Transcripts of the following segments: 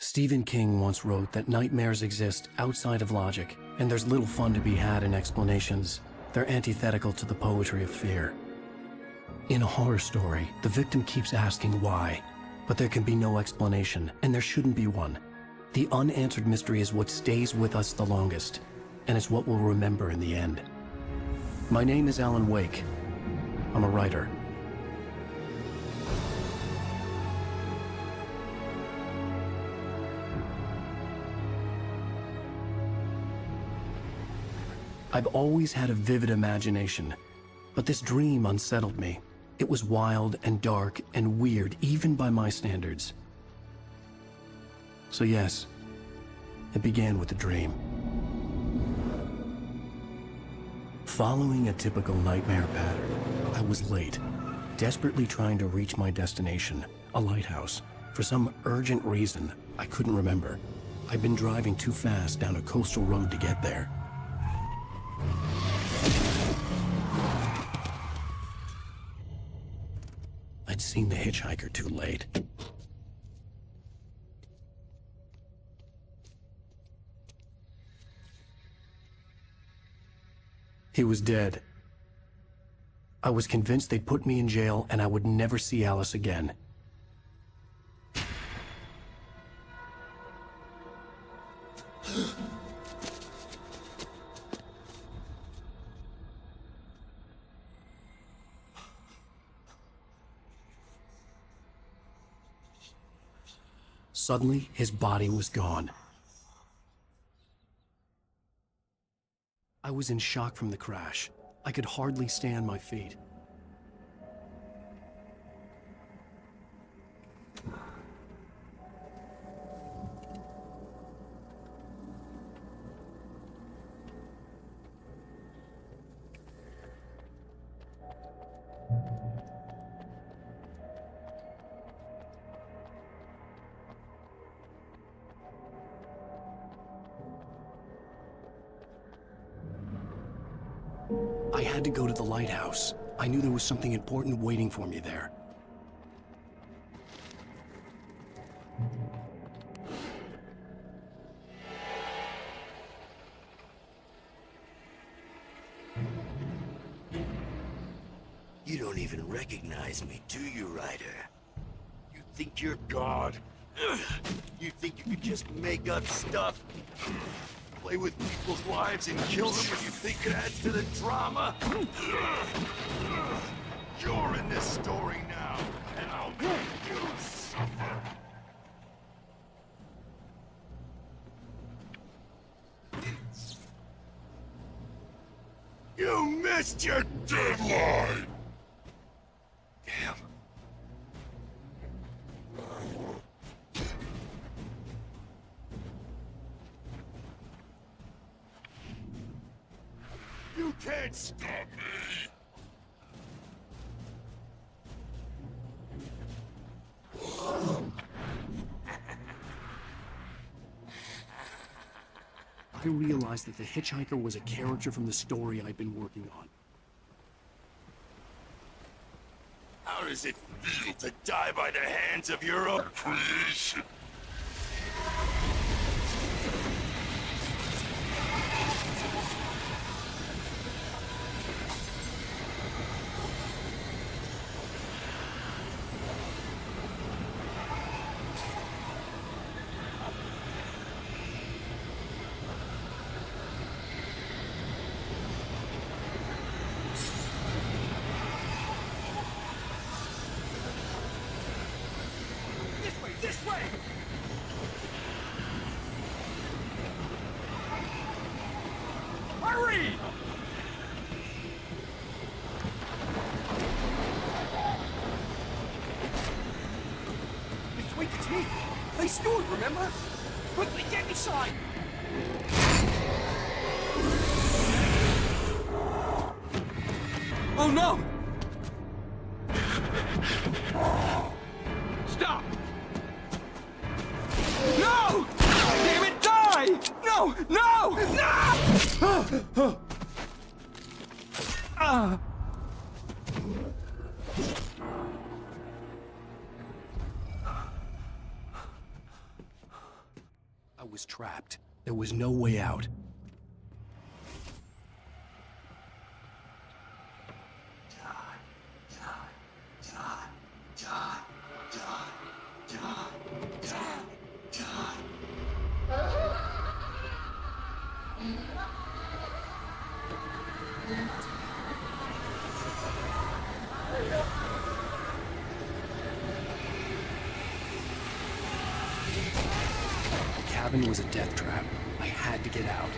Stephen King once wrote that nightmares exist outside of logic, and there's little fun to be had in explanations. They're antithetical to the poetry of fear. In a horror story, the victim keeps asking why, but there can be no explanation, and there shouldn't be one. The unanswered mystery is what stays with us the longest, and it's what we'll remember in the end. My name is Alan Wake. I'm a writer. I've always had a vivid imagination, but this dream unsettled me. It was wild and dark and weird, even by my standards. So yes, it began with a dream. Following a typical nightmare pattern, I was late, desperately trying to reach my destination, a lighthouse. For some urgent reason, I couldn't remember. I'd been driving too fast down a coastal road to get there. I'd seen the hitchhiker too late. He was dead. I was convinced they'd put me in jail and I would never see Alice again. Suddenly, his body was gone. I was in shock from the crash. I could hardly stay on my feet. I had to go to the lighthouse. I knew there was something important waiting for me there. You don't even recognize me, do you, Ryder? You think you're God? You think you could just make up stuff? Play with people's lives and kill them when you think it adds to the drama? You're in this story now, and I'll make you suffer. You missed your deadline! Damn. You can't stop me! I realized that the hitchhiker was a character from the story I'd been working on. How does it feel to die by the hands of your own creation? This way! Hurry! Wait, it's me! Hey, Stuart, remember? Quickly, get inside! Oh no! Stop! No! Damn it, die! No! No! No! was trapped. There was no way out. The cabin was a death trap. I had to get out.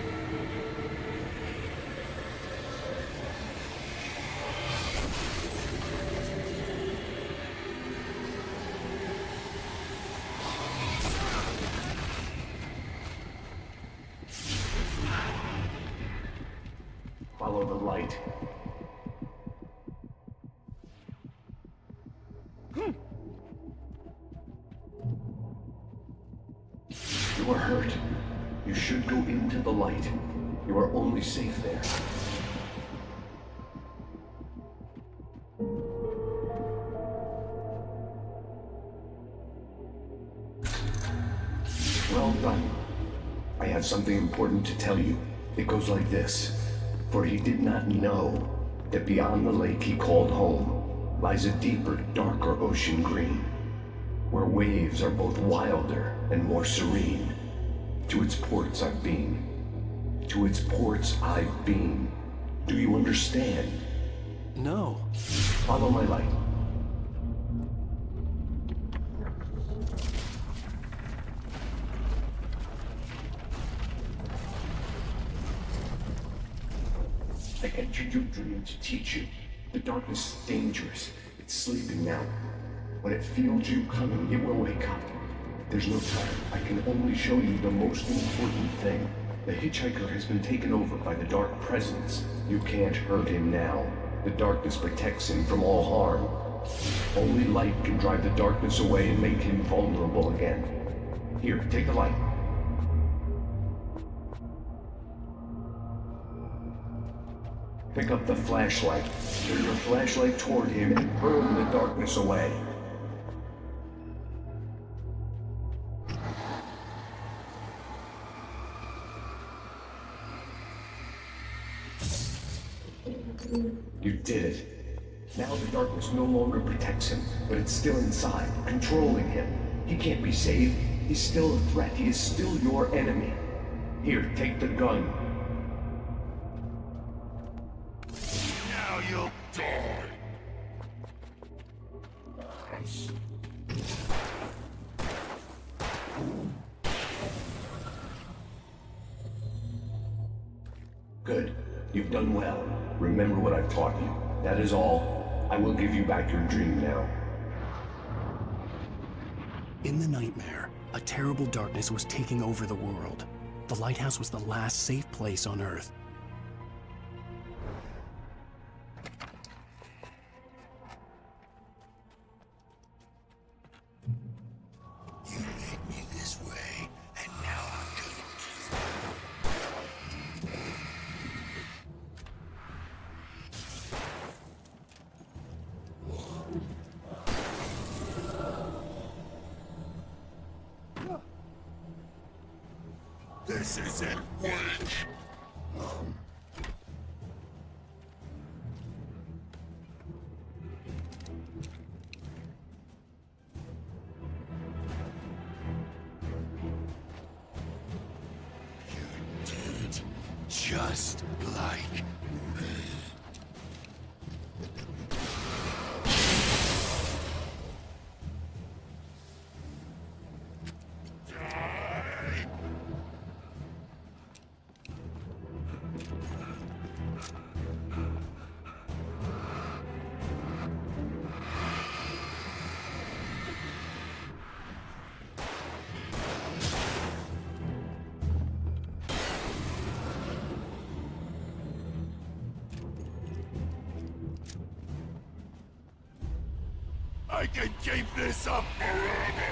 Follow the light. You are hurt. You should go into the light. You are only safe there. Well done. I have something important to tell you. It goes like this. For he did not know that beyond the lake he called home lies a deeper, darker ocean green, where waves are both wilder and more serene. To its ports I've been. To its ports I've been. Do you understand? No. Follow my light. I entered your dream to teach you. The darkness is dangerous. It's sleeping now. When it feels you coming, it will wake up. There's no time. I can only show you the most important thing. The hitchhiker has been taken over by the dark presence. You can't hurt him now. The darkness protects him from all harm. Only light can drive the darkness away and make him vulnerable again. Here, take the light. Pick up the flashlight. Turn your flashlight toward him and burn the darkness away. You did it. Now the darkness no longer protects him, but it's still inside, controlling him. He can't be saved. He's still a threat. He is still your enemy. Here, take the gun. Now you'll die. Good. You've done well. Remember what I've taught you. That is all. I will give you back your dream now. In the nightmare, a terrible darkness was taking over the world. The lighthouse was the last safe place on Earth. You made me this way, and now I'm gonna This isn't Wake. You did just like me. I can keep this up forever!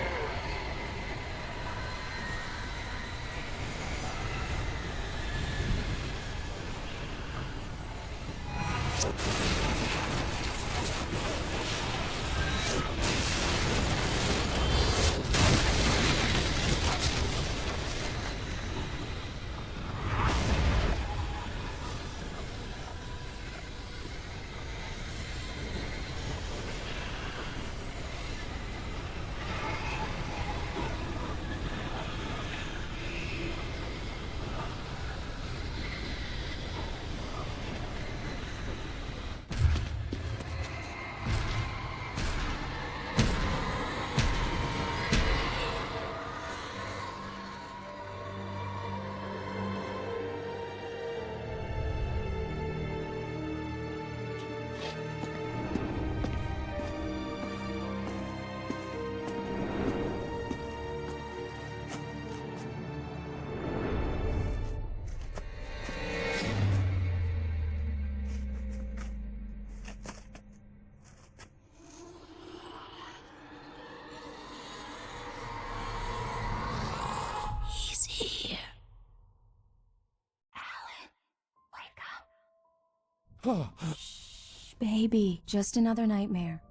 Shh, baby. Just another nightmare.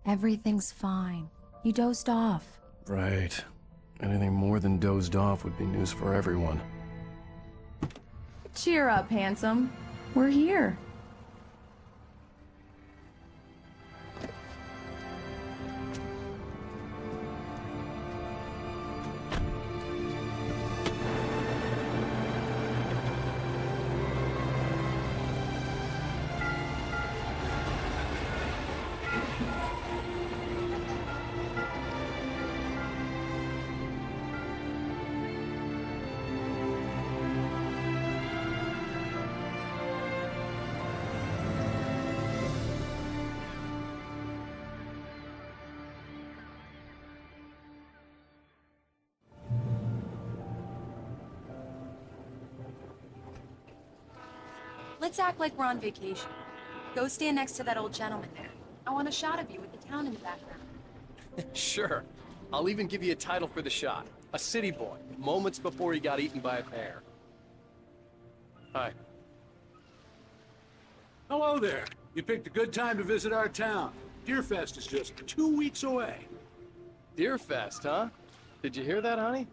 Everything's fine. You dozed off. Right. Anything more than dozed off would be news for everyone. Cheer up, handsome. We're here. Let's act like we're on vacation. Go stand next to that old gentleman there. I want a shot of you with the town in the background. Sure. I'll even give you a title for the shot. A city boy, moments before he got eaten by a bear. Hi. Hello there. You picked a good time to visit our town. Deerfest is just 2 weeks away. Deerfest, huh? Did you hear that, honey?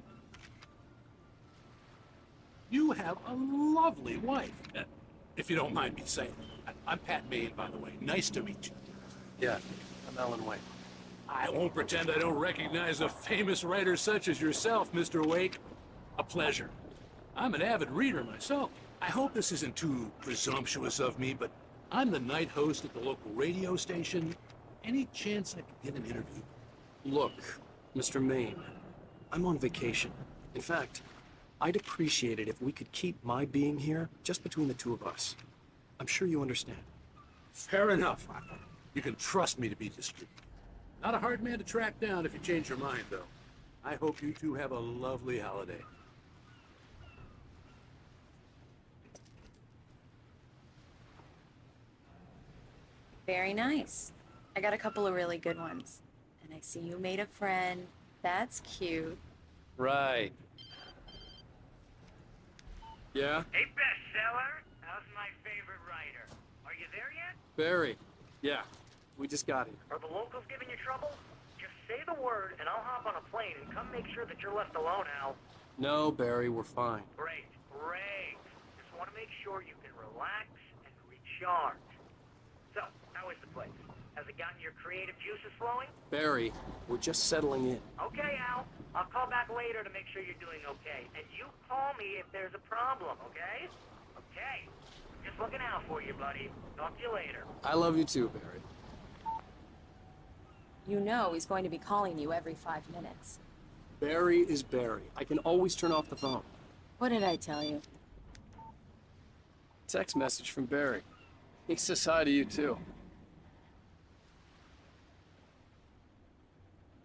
You have a lovely wife, if you don't mind me saying. I'm Pat Maine, by the way. Nice to meet you. Yeah, I'm Alan Wake. I won't pretend I don't recognize a famous writer such as yourself, Mr. Wake. A pleasure. I'm an avid reader myself. I hope this isn't too presumptuous of me, but I'm the night host at the local radio station. Any chance I could get an interview? Look, Mr. Maine, I'm on vacation. In fact, I'd appreciate it if we could keep my being here just between the two of us. I'm sure you understand. Fair enough. You can trust me to be discreet. Not a hard man to track down if you change your mind, though. I hope you two have a lovely holiday. Very nice. I got a couple of really good ones. And I see you made a friend. That's cute. Right. Yeah? Hey, bestseller. How's my favorite writer? Are you there yet? Barry. Yeah. We just got here. Are the locals giving you trouble? Just say the word, and I'll hop on a plane and come make sure that you're left alone, Al. No, Barry, we're fine. Great, great. Just want to make sure you can relax and recharge. So, how is the place? Has it gotten your creative juices flowing? Barry, we're just settling in. Okay, Al. I'll call back later to make sure you're doing okay. And you call me if there's a problem, okay? Okay. Just looking out for you, buddy. Talk to you later. I love you too, Barry. You know he's going to be calling you every 5 minutes. Barry is Barry. I can always turn off the phone. What did I tell you? Text message from Barry. He says hi to you too.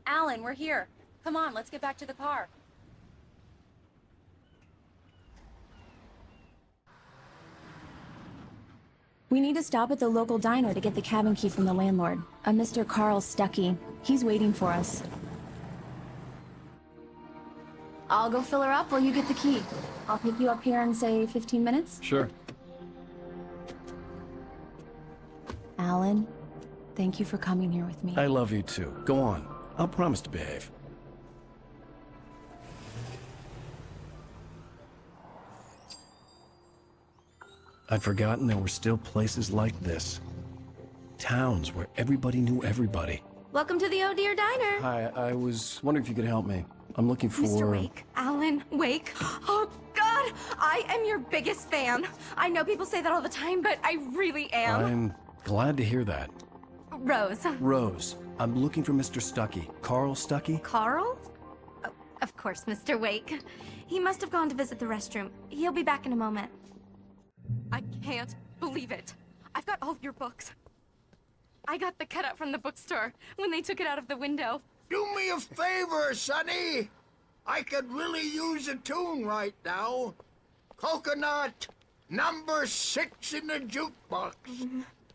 Alan, we're here. Come on, let's get back to the car. We need to stop at the local diner to get the cabin key from the landlord, a Mr. Carl Stuckey. He's waiting for us. I'll go fill her up while you get the key. I'll pick you up here in, say, 15 minutes? Sure. Alan, thank you for coming here with me. I love you too. Go on. I'll promise to behave. I'd forgotten there were still places like this. Towns where everybody knew everybody. Welcome to the Oh Dear Diner. Hi, I was wondering if you could help me. I'm looking for... Mr. Wake. Alan Wake. Oh, God! I am your biggest fan. I know people say that all the time, but I really am. I'm glad to hear that. Rose. Rose, I'm looking for Mr. Stuckey. Carl Stuckey? Carl? Oh, of course, Mr. Wake. He must have gone to visit the restroom. He'll be back in a moment. I can't believe it. I've got all of your books. I got the cutout from the bookstore when they took it out of the window. Do me a favor, Sonny. I could really use a tune right now. Coconut, number 6 in the jukebox.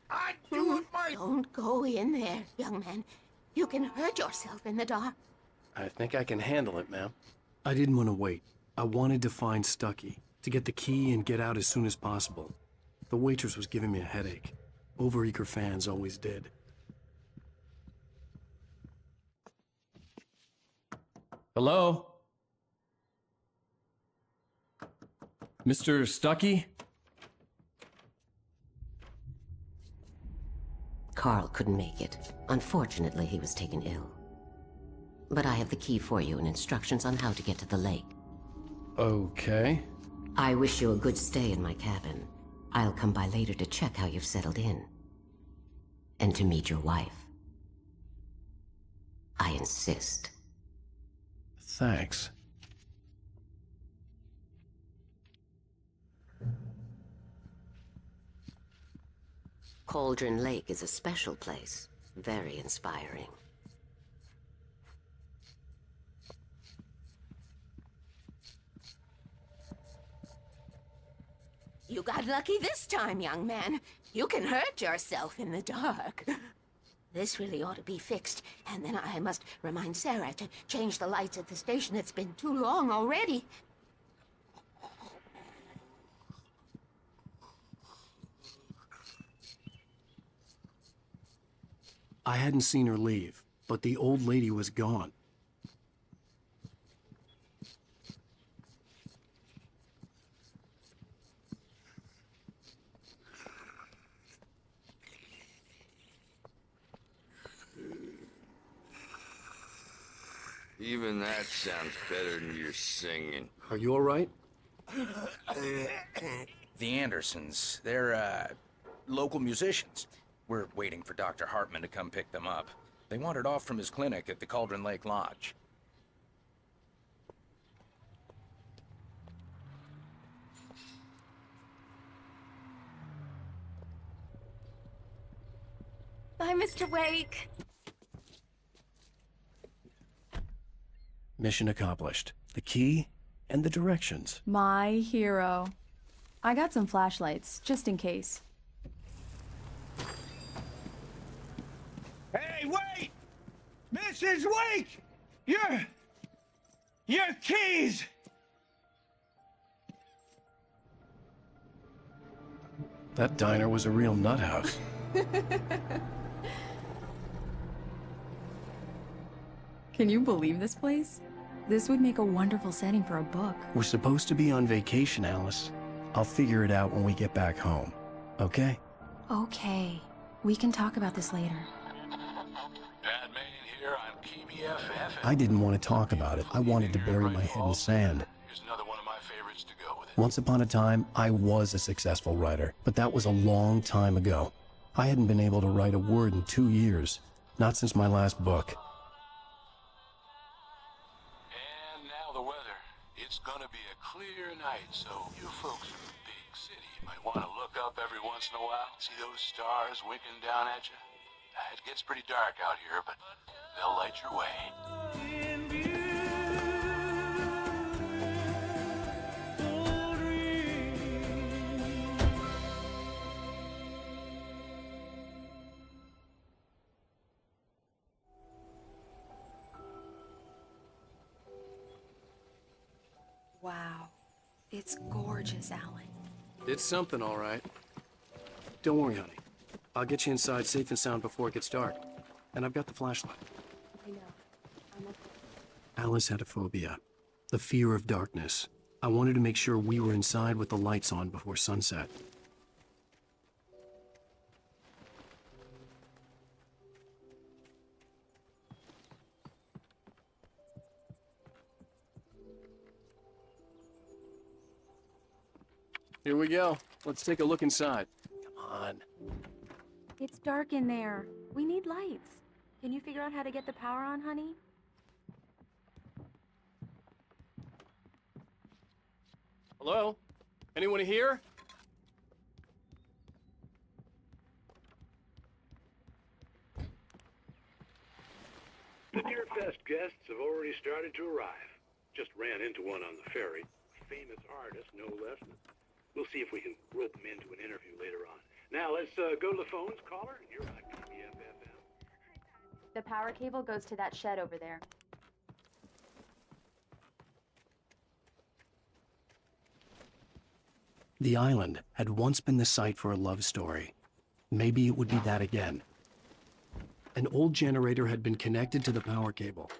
I'd do it myself. Don't go in there, young man. You can hurt yourself in the dark. I think I can handle it, ma'am. I didn't want to wait. I wanted to find Stuckey, to get the key and get out as soon as possible. The waitress was giving me a headache. Overeager fans always did. Hello? Mr. Stuckey? Carl couldn't make it. Unfortunately, he was taken ill. But I have the key for you and instructions on how to get to the lake. Okay. I wish you a good stay in my cabin. I'll come by later to check how you've settled in. And to meet your wife. I insist. Thanks. Cauldron Lake is a special place. Very inspiring. You got lucky this time, young man. You can hurt yourself in the dark. This really ought to be fixed, and then I must remind Sarah to change the lights at the station. It's been too long already. I hadn't seen her leave, but the old lady was gone. Even that sounds better than your singing. Are you all right? The Andersons, they're, local musicians. We're waiting for Dr. Hartman to come pick them up. They wandered off from his clinic at the Cauldron Lake Lodge. Bye, Mr. Wake. Mission accomplished. The key and the directions. My hero. I got some flashlights, just in case. Hey, wait! Mrs. Wake! Your keys! That diner was a real nut house. Can you believe this place? This would make a wonderful setting for a book. We're supposed to be on vacation, Alice. I'll figure it out when we get back home. Okay? Okay. We can talk about this later. Pat Main here, I'm KBFF. I didn't want to talk about it. I wanted to bury my head in sand. Here's another one of my favorites to go with it. Once upon a time, I was a successful writer, but that was a long time ago. I hadn't been able to write a word in 2 years. Not since my last book. And now the weather. It's gonna be a clear night, so you folks in the big city might want to look up every once in a while, see those stars winking down at you. It gets pretty dark out here, but they'll light your way. Wow. It's gorgeous, Alan. It's something, all right. Don't worry, honey. I'll get you inside safe and sound before it gets dark. And I've got the flashlight. I know. I'm okay. Alice had a phobia. The fear of darkness. I wanted to make sure we were inside with the lights on before sunset. Here we go. Let's take a look inside. Come on. It's dark in there. We need lights. Can you figure out how to get the power on, honey? Hello? Anyone here? The Deer Fest guests have already started to arrive. Just ran into one on the ferry. Famous artist, no less. We'll see if we can rope him into an interview later on. Now, let's go to the phones. Caller, you're on KBFFM. The power cable goes to that shed over there. The island had once been the site for a love story. Maybe it would be that again. An old generator had been connected to the power cable.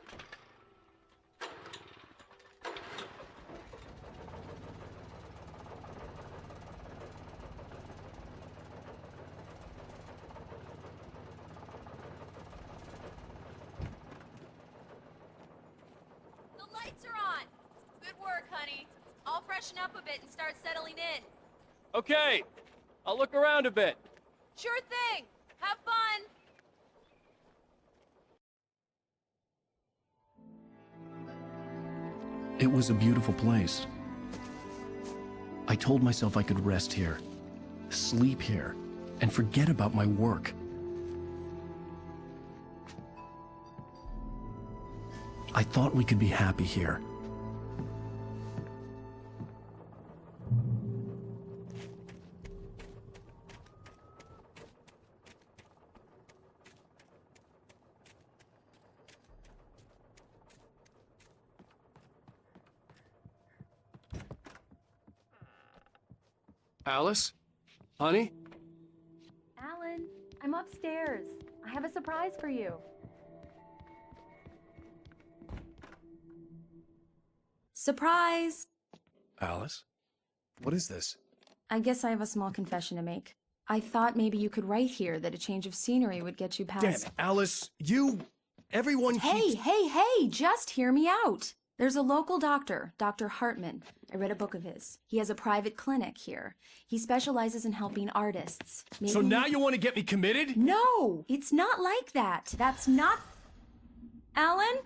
The lights are on! Good work, honey. I'll freshen up a bit and start settling in. Okay, I'll look around a bit. Sure thing! Have fun! It was a beautiful place. I told myself I could rest here, sleep here, and forget about my work. I thought we could be happy here. Alice? Honey? Alan, I'm upstairs. I have a surprise for you. Surprise! Alice? What is this? I guess I have a small confession to make. I thought maybe you could write here that a change of scenery would get you past— Damn it, Alice, everyone keeps— Hey, just hear me out. There's a local doctor, Dr. Hartman. I read a book of his. He has a private clinic here. He specializes in helping artists. So now you want to get me committed? No, it's not like that. That's not— Alan?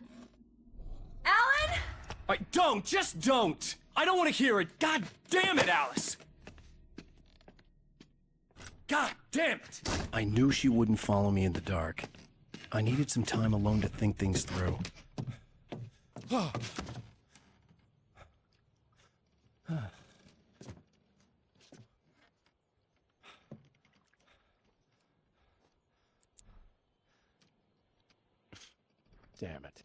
Alan? Just don't! I don't want to hear it! God damn it, Alice! God damn it! I knew she wouldn't follow me in the dark. I needed some time alone to think things through. Damn it.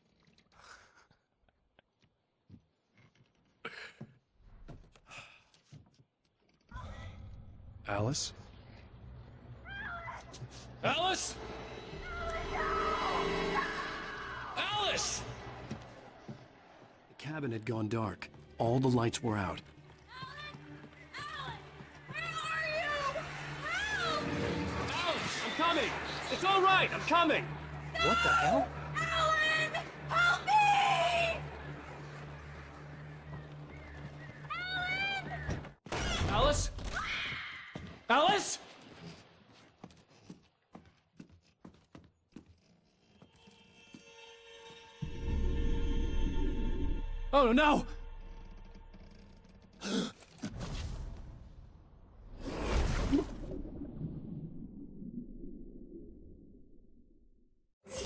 Alice? Alice? Alice! The cabin had gone dark. All the lights were out. Alice, I'm coming! It's all right, I'm coming! What the hell? Alan! Help me! Alice? Alice? Oh no!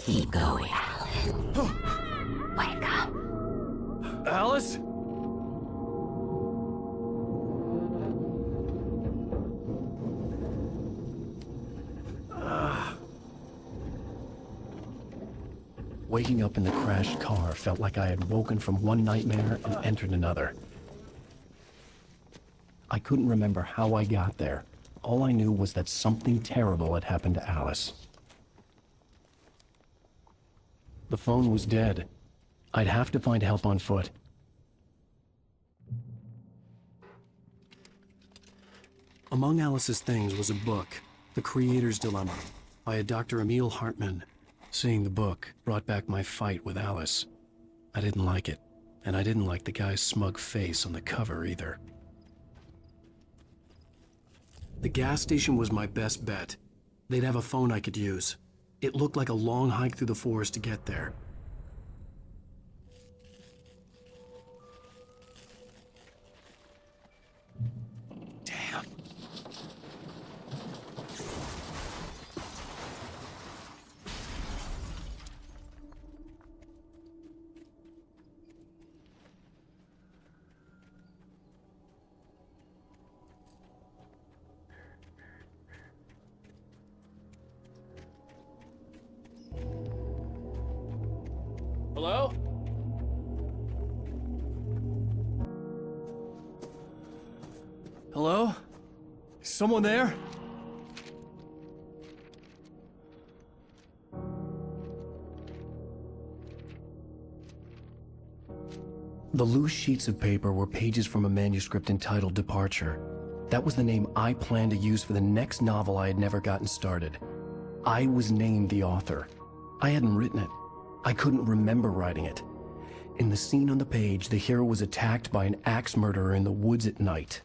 Keep going, Alan. Wake up. Alice? Waking up in the crashed car felt like I had woken from one nightmare and entered another. I couldn't remember how I got there. All I knew was that something terrible had happened to Alice. The phone was dead. I'd have to find help on foot. Among Alice's things was a book, The Creator's Dilemma, by a Dr. Emil Hartman. Seeing the book brought back my fight with Alice. I didn't like it, and I didn't like the guy's smug face on the cover either. The gas station was my best bet. They'd have a phone I could use. It looked like a long hike through the forest to get there. Damn. Hello? Hello? Is someone there? The loose sheets of paper were pages from a manuscript entitled Departure. That was the name I planned to use for the next novel I had never gotten started. I was named the author. I hadn't written it. I couldn't remember writing it. In the scene on the page, the hero was attacked by an axe murderer in the woods at night.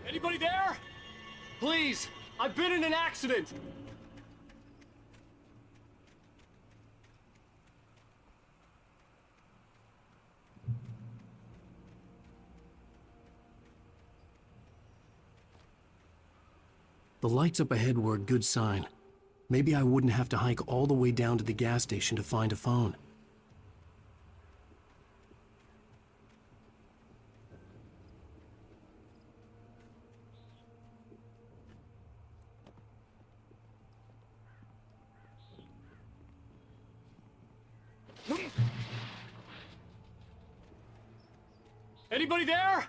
Anybody there? Please, I've been in an accident. The lights up ahead were a good sign. Maybe I wouldn't have to hike all the way down to the gas station to find a phone. Anybody there?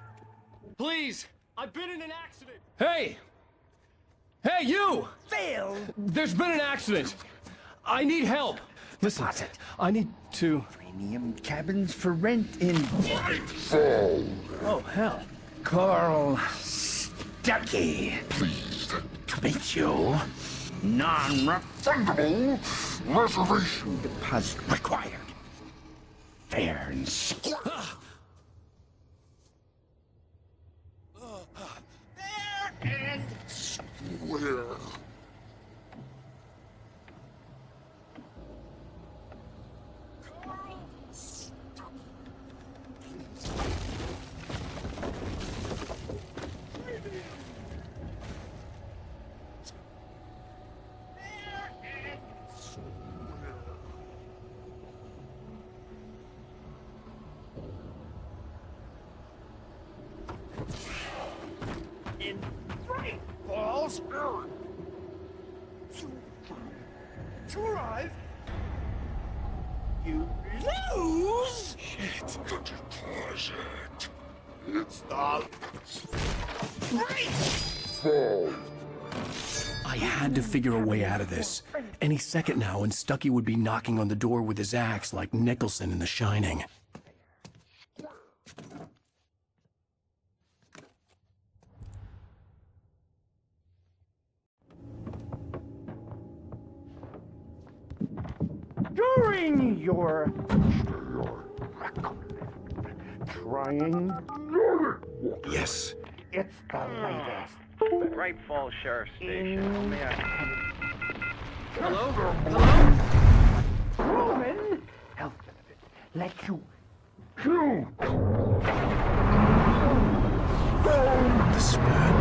Please, I've been in an accident. Hey! Hey, you! Phil! There's been an accident. I need help. Listen, I need to... Premium cabins for rent in... Oh, hell. Carl Stuckey. Pleased to meet you. Non-refundable reservation deposit required. Fair and square. And square. In Great Falls, to arrive, you lose. Shit. The deposit. It's the Great Fall. I had to figure a way out of this. Any second now, and Stuckey would be knocking on the door with his axe like Nicholson in The Shining. During your trying. Yes. It's the latest. Great Falls Sheriff Station. May I... Hello? Proven health benefits let you choose. The spat.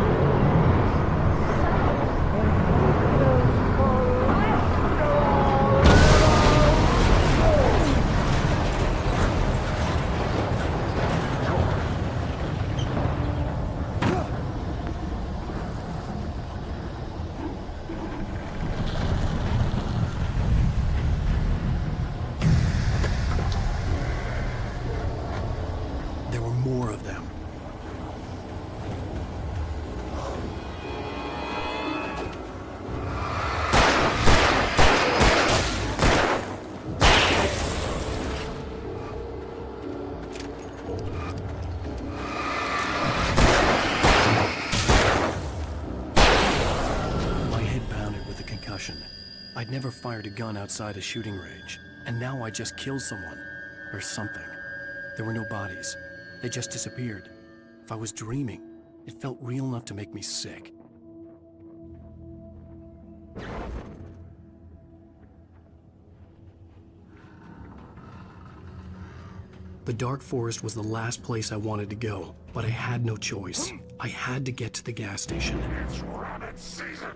There were more of them. My head pounded with a concussion. I'd never fired a gun outside a shooting range, and now I just killed someone. Or something. There were no bodies. They just disappeared. If I was dreaming, it felt real enough to make me sick. The dark forest was the last place I wanted to go, but I had no choice. I had to get to the gas station. It's rabbit season.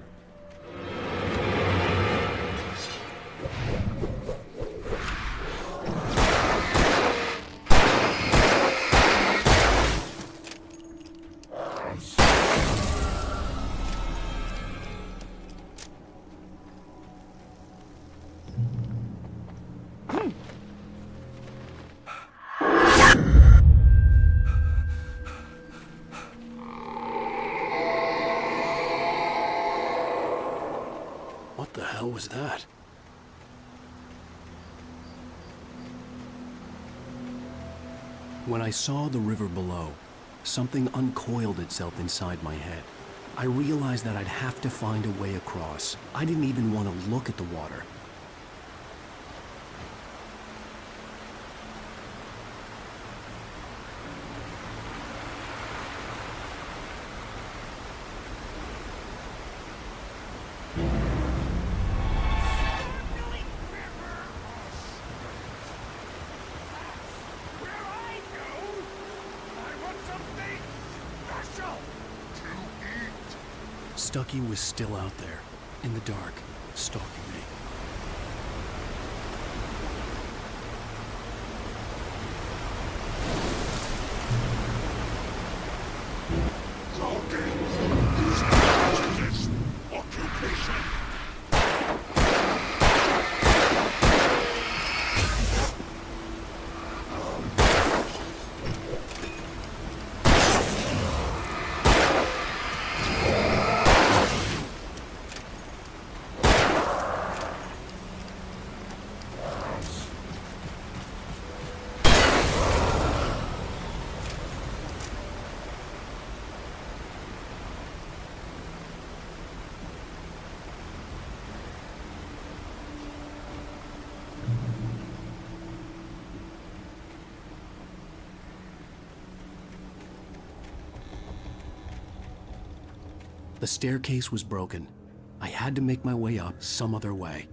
was that? When I saw the river below, something uncoiled itself inside my head. I realized that I'd have to find a way across. I didn't even want to look at the water. Stucky was still out there, in the dark, stalking me. The staircase was broken. I had to make my way up some other way.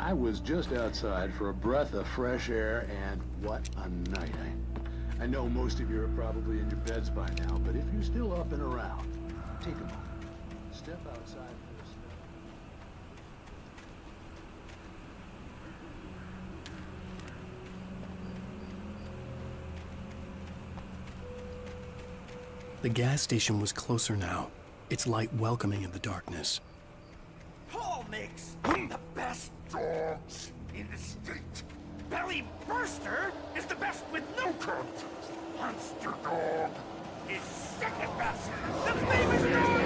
I was just outside for a breath of fresh air, and what a night. I know most of you are probably in your beds by now, but if you're still up and around, take a moment. Step outside for a spell. The gas station was closer now, its light welcoming in the darkness. Paul makes the best dogs in the state. Belly Burster is the best with no contest. Monster Dog is second best. The famous dog!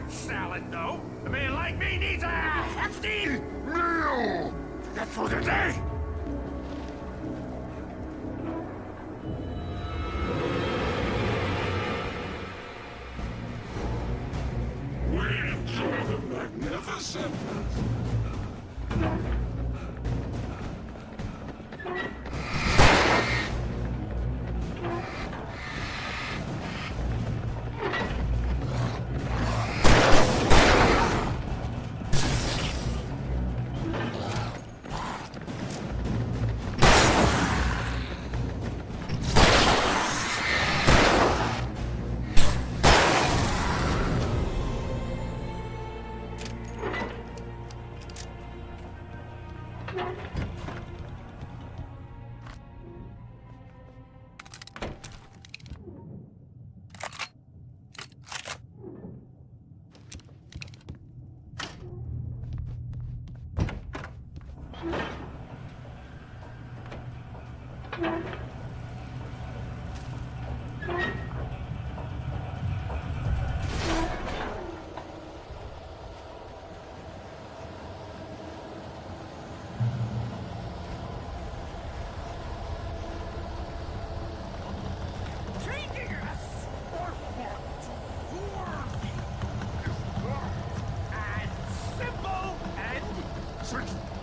Salad, though. A man like me needs a hefty meal. That's for the day. We enjoy the magnificent.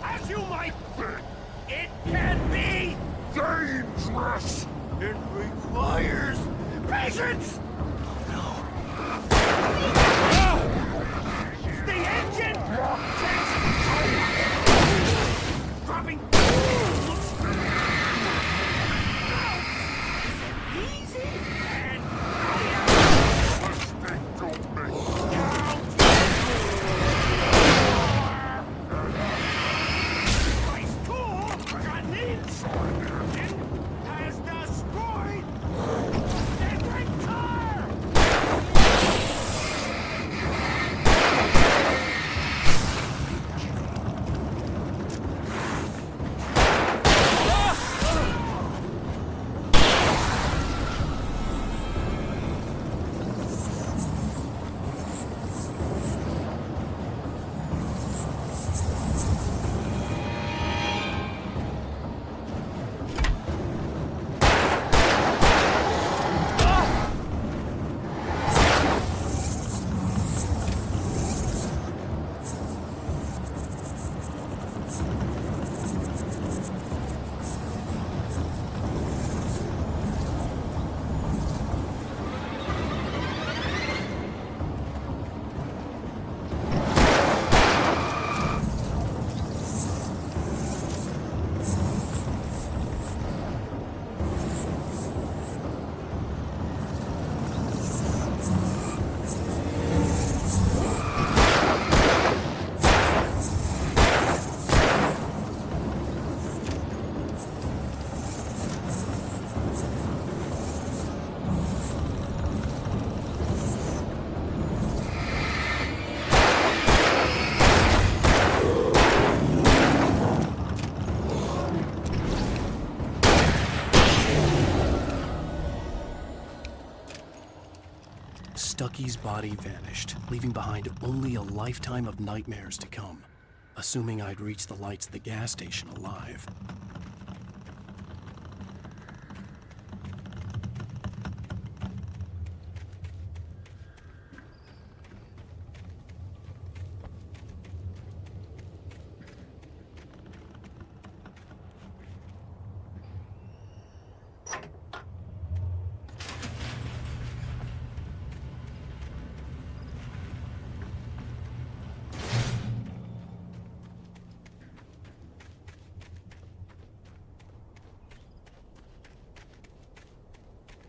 As you might think, it can be dangerous. It requires patience. The engine dropping. Easy and has destroyed every car! Stucky's body vanished, leaving behind only a lifetime of nightmares to come, assuming I'd reach the lights of the gas station alive.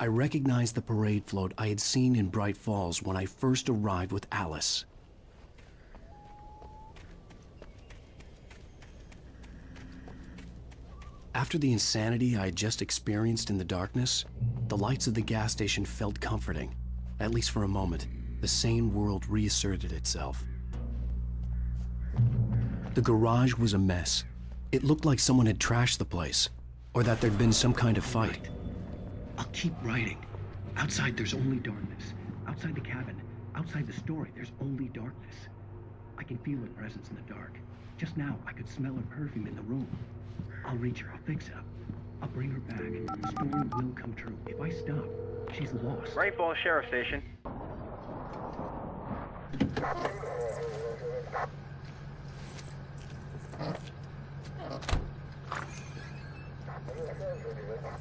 I recognized the parade float I had seen in Bright Falls when I first arrived with Alice. After the insanity I had just experienced in the darkness, the lights of the gas station felt comforting. At least for a moment, the sane world reasserted itself. The garage was a mess. It looked like someone had trashed the place, or that there'd been some kind of fight. I'll keep writing. Outside, there's only darkness. Outside the cabin, outside the story, there's only darkness. I can feel her presence in the dark. Just now, I could smell her perfume in the room. I'll reach her. I'll fix it up. I'll bring her back. The story will come true. If I stop, she's lost. Bright Falls Sheriff Station.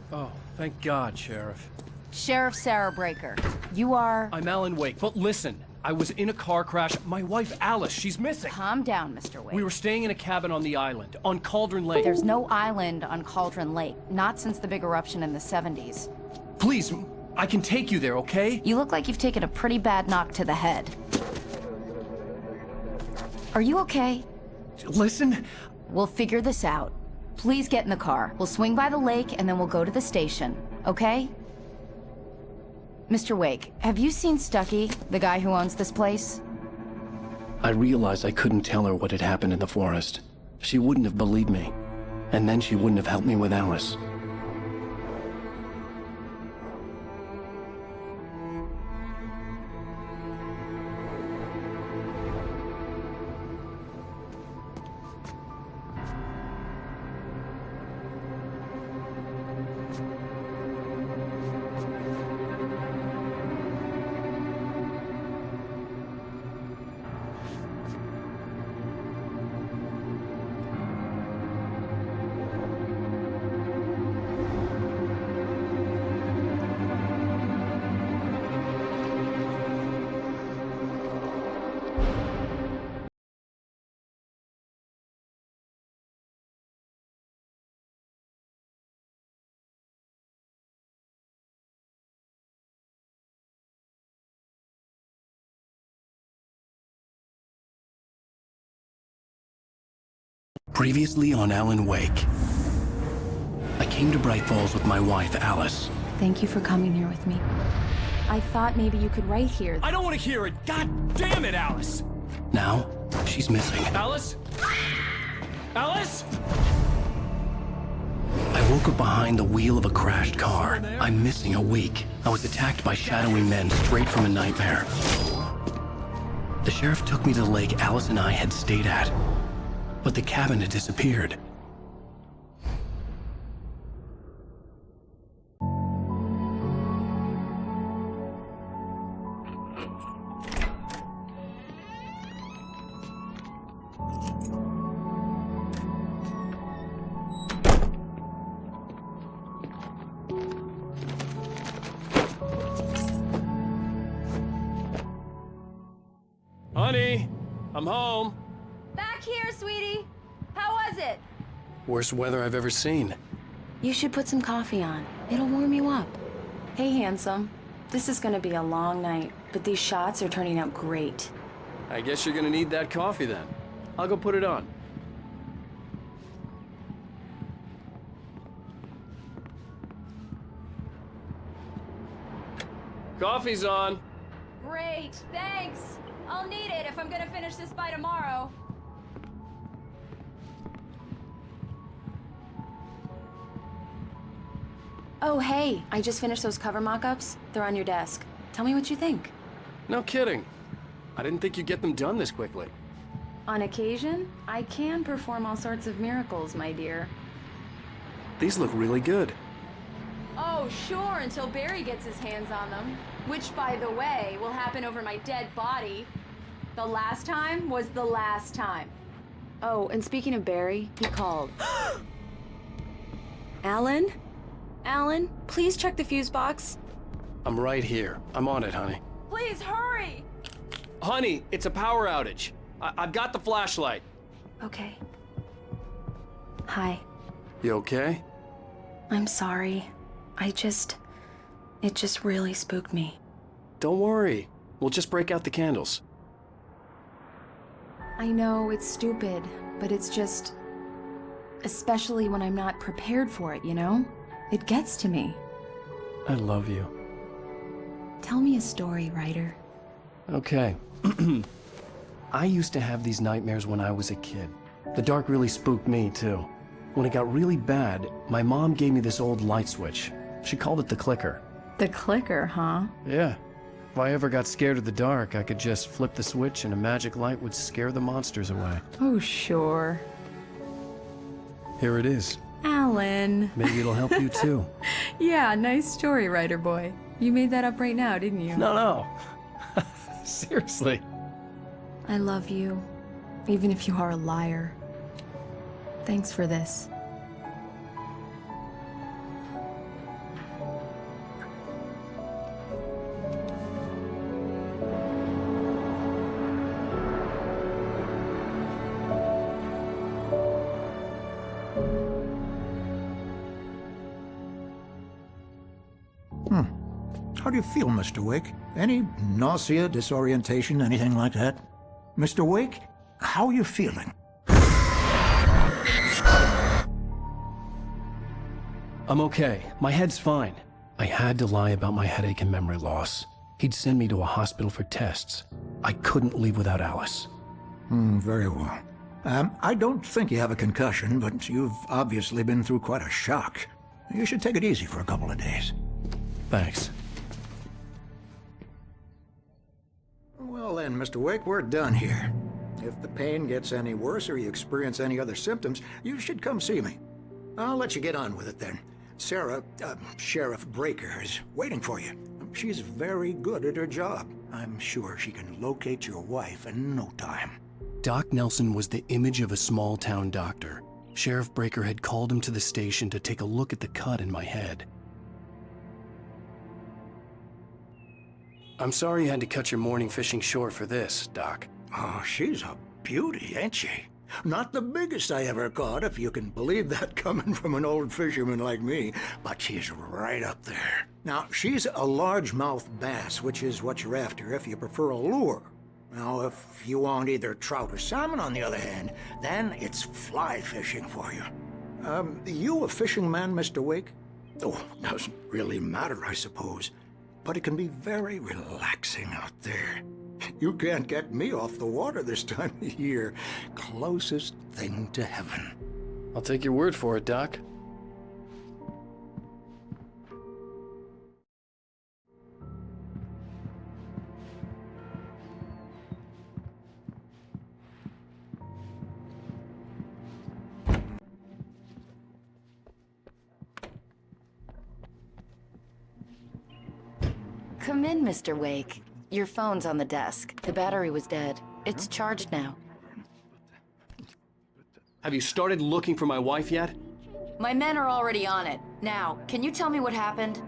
Oh, thank God, Sheriff. Sheriff Sarah Breaker, you are... I'm Alan Wake, but listen, I was in a car crash. My wife, Alice, she's missing. Calm down, Mr. Wake. We were staying in a cabin on the island, on Cauldron Lake. There's no island on Cauldron Lake, not since the big eruption in the 70s. Please, I can take you there, okay? You look like you've taken a pretty bad knock to the head. Are you okay? Listen. We'll figure this out. Please get in the car. We'll swing by the lake and then we'll go to the station, okay? Mr. Wake, have you seen Stucky, the guy who owns this place? I realized I couldn't tell her what had happened in the forest. She wouldn't have believed me. And then she wouldn't have helped me with Alice. Previously on Alan Wake. I came to Bright Falls with my wife, Alice. Thank you for coming here with me. I thought maybe you could write here. I don't want to hear it! God damn it, Alice! Now, she's missing. Alice? Alice? I woke up behind the wheel of a crashed car. I'm missing a week. I was attacked by shadowy men straight from a nightmare. The sheriff took me to the lake Alice and I had stayed at. But the cabin had disappeared. Honey, I'm home. Back here, sweetie. How was it? Worst weather I've ever seen. You should put some coffee on. It'll warm you up. Hey, handsome. This is gonna be a long night, but these shots are turning out great. I guess you're gonna need that coffee then. I'll go put it on. Coffee's on. Great, thanks. I'll need it if I'm gonna finish this by tomorrow. Oh, hey, I just finished those cover mock-ups. They're on your desk. Tell me what you think. No kidding. I didn't think you'd get them done this quickly. On occasion, I can perform all sorts of miracles, my dear. These look really good. Oh, sure, until Barry gets his hands on them. Which, by the way, will happen over my dead body. The last time was the last time. Oh, and speaking of Barry, he called. Alan? Alan, please check the fuse box. I'm right here. I'm on it, honey. Please, hurry! Honey, it's a power outage. I've got the flashlight. Okay. Hi. You okay? I'm sorry. It just really spooked me. Don't worry. We'll just break out the candles. I know it's stupid, but it's just... especially when I'm not prepared for it, you know? It gets to me. I love you. Tell me a story, writer. Okay. I used to have these nightmares when I was a kid. The dark really spooked me, too. When it got really bad, my mom gave me this old light switch. She called it the clicker. The clicker, huh? Yeah. If I ever got scared of the dark, I could just flip the switch and a magic light would scare the monsters away. Oh, sure. Here it is. Alan. Maybe it'll help you, too. Yeah, nice story, writer boy. You made that up right now, didn't you? No. Seriously. I love you, even if you are a liar. Thanks for this. How do you feel, Mr. Wake? Any nausea, disorientation, anything like that? Mr. Wake, how are you feeling? I'm okay. My head's fine. I had to lie about my headache and memory loss. He'd send me to a hospital for tests. I couldn't leave without Alice. Very well. I don't think you have a concussion, but you've obviously been through quite a shock. You should take it easy for a couple of days. Thanks. Well then, Mr. Wake, we're done here. If the pain gets any worse or you experience any other symptoms, you should come see me. I'll let you get on with it then. Sarah, Sheriff Breaker, is waiting for you. She's very good at her job. I'm sure she can locate your wife in no time. Doc Nelson was the image of a small-town doctor. Sheriff Breaker had called him to the station to take a look at the cut in my head. I'm sorry you had to cut your morning fishing short for this, Doc. Oh, she's a beauty, ain't she? Not the biggest I ever caught, if you can believe that coming from an old fisherman like me, but she's right up there. Now, she's a largemouth bass, which is what you're after if you prefer a lure. Now, if you want either trout or salmon, on the other hand, then it's fly fishing for you. You a fishing man, Mr. Wake? Oh, doesn't really matter, I suppose. But it can be very relaxing out there. You can't get me off the water this time of year. Closest thing to heaven. I'll take your word for it, Doc. Come in, Mr. Wake. Your phone's on the desk. The battery was dead. It's charged now. Have you started looking for my wife yet? My men are already on it. Now, can you tell me what happened?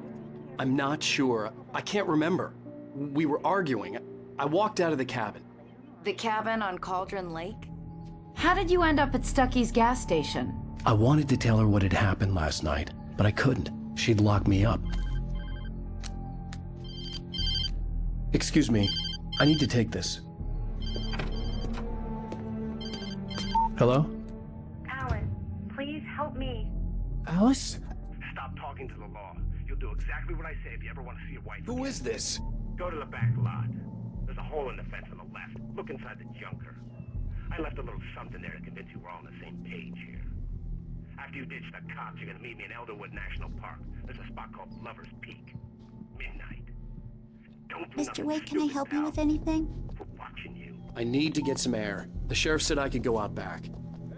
I'm not sure. I can't remember. We were arguing. I walked out of the cabin. The cabin on Cauldron Lake? How did you end up at Stucky's gas station? I wanted to tell her what had happened last night, but I couldn't. She'd lock me up. Excuse me, I need to take this. Hello? Alan, please help me. Alice? Stop talking to the law. You'll do exactly what I say if you ever want to see your wife. Who is this? Go to the back lot. There's a hole in the fence on the left. Look inside the junker. I left a little something there to convince you we're all on the same page here. After you ditch the cops, you're gonna meet me in Elderwood National Park. There's a spot called Lover's Peak. Midnight. Mr. Wake, can I help you with anything? I need to get some air. The sheriff said I could go out back.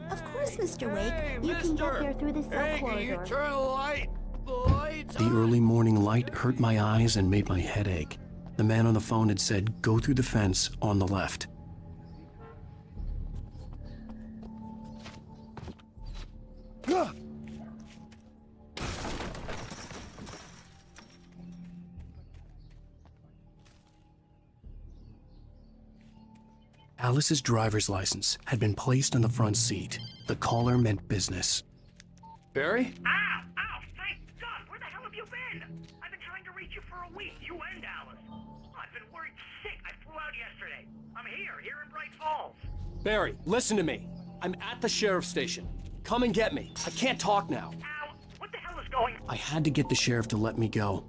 Of course, Mr. Wake. You can get there through the cell corridor. Turn the lights The early morning light hurt my eyes and made my head ache. The man on the phone had said, go through the fence on the left. Alice's driver's license had been placed on the front seat. The caller meant business. Barry? Ow! Ow! Thank God! Where the hell have you been? I've been trying to reach you for a week, you and Alice. I've been worried sick. I flew out yesterday. I'm here in Bright Falls. Barry, listen to me. I'm at the sheriff's station. Come and get me. I can't talk now. Ow! What the hell is going on? I had to get the sheriff to let me go.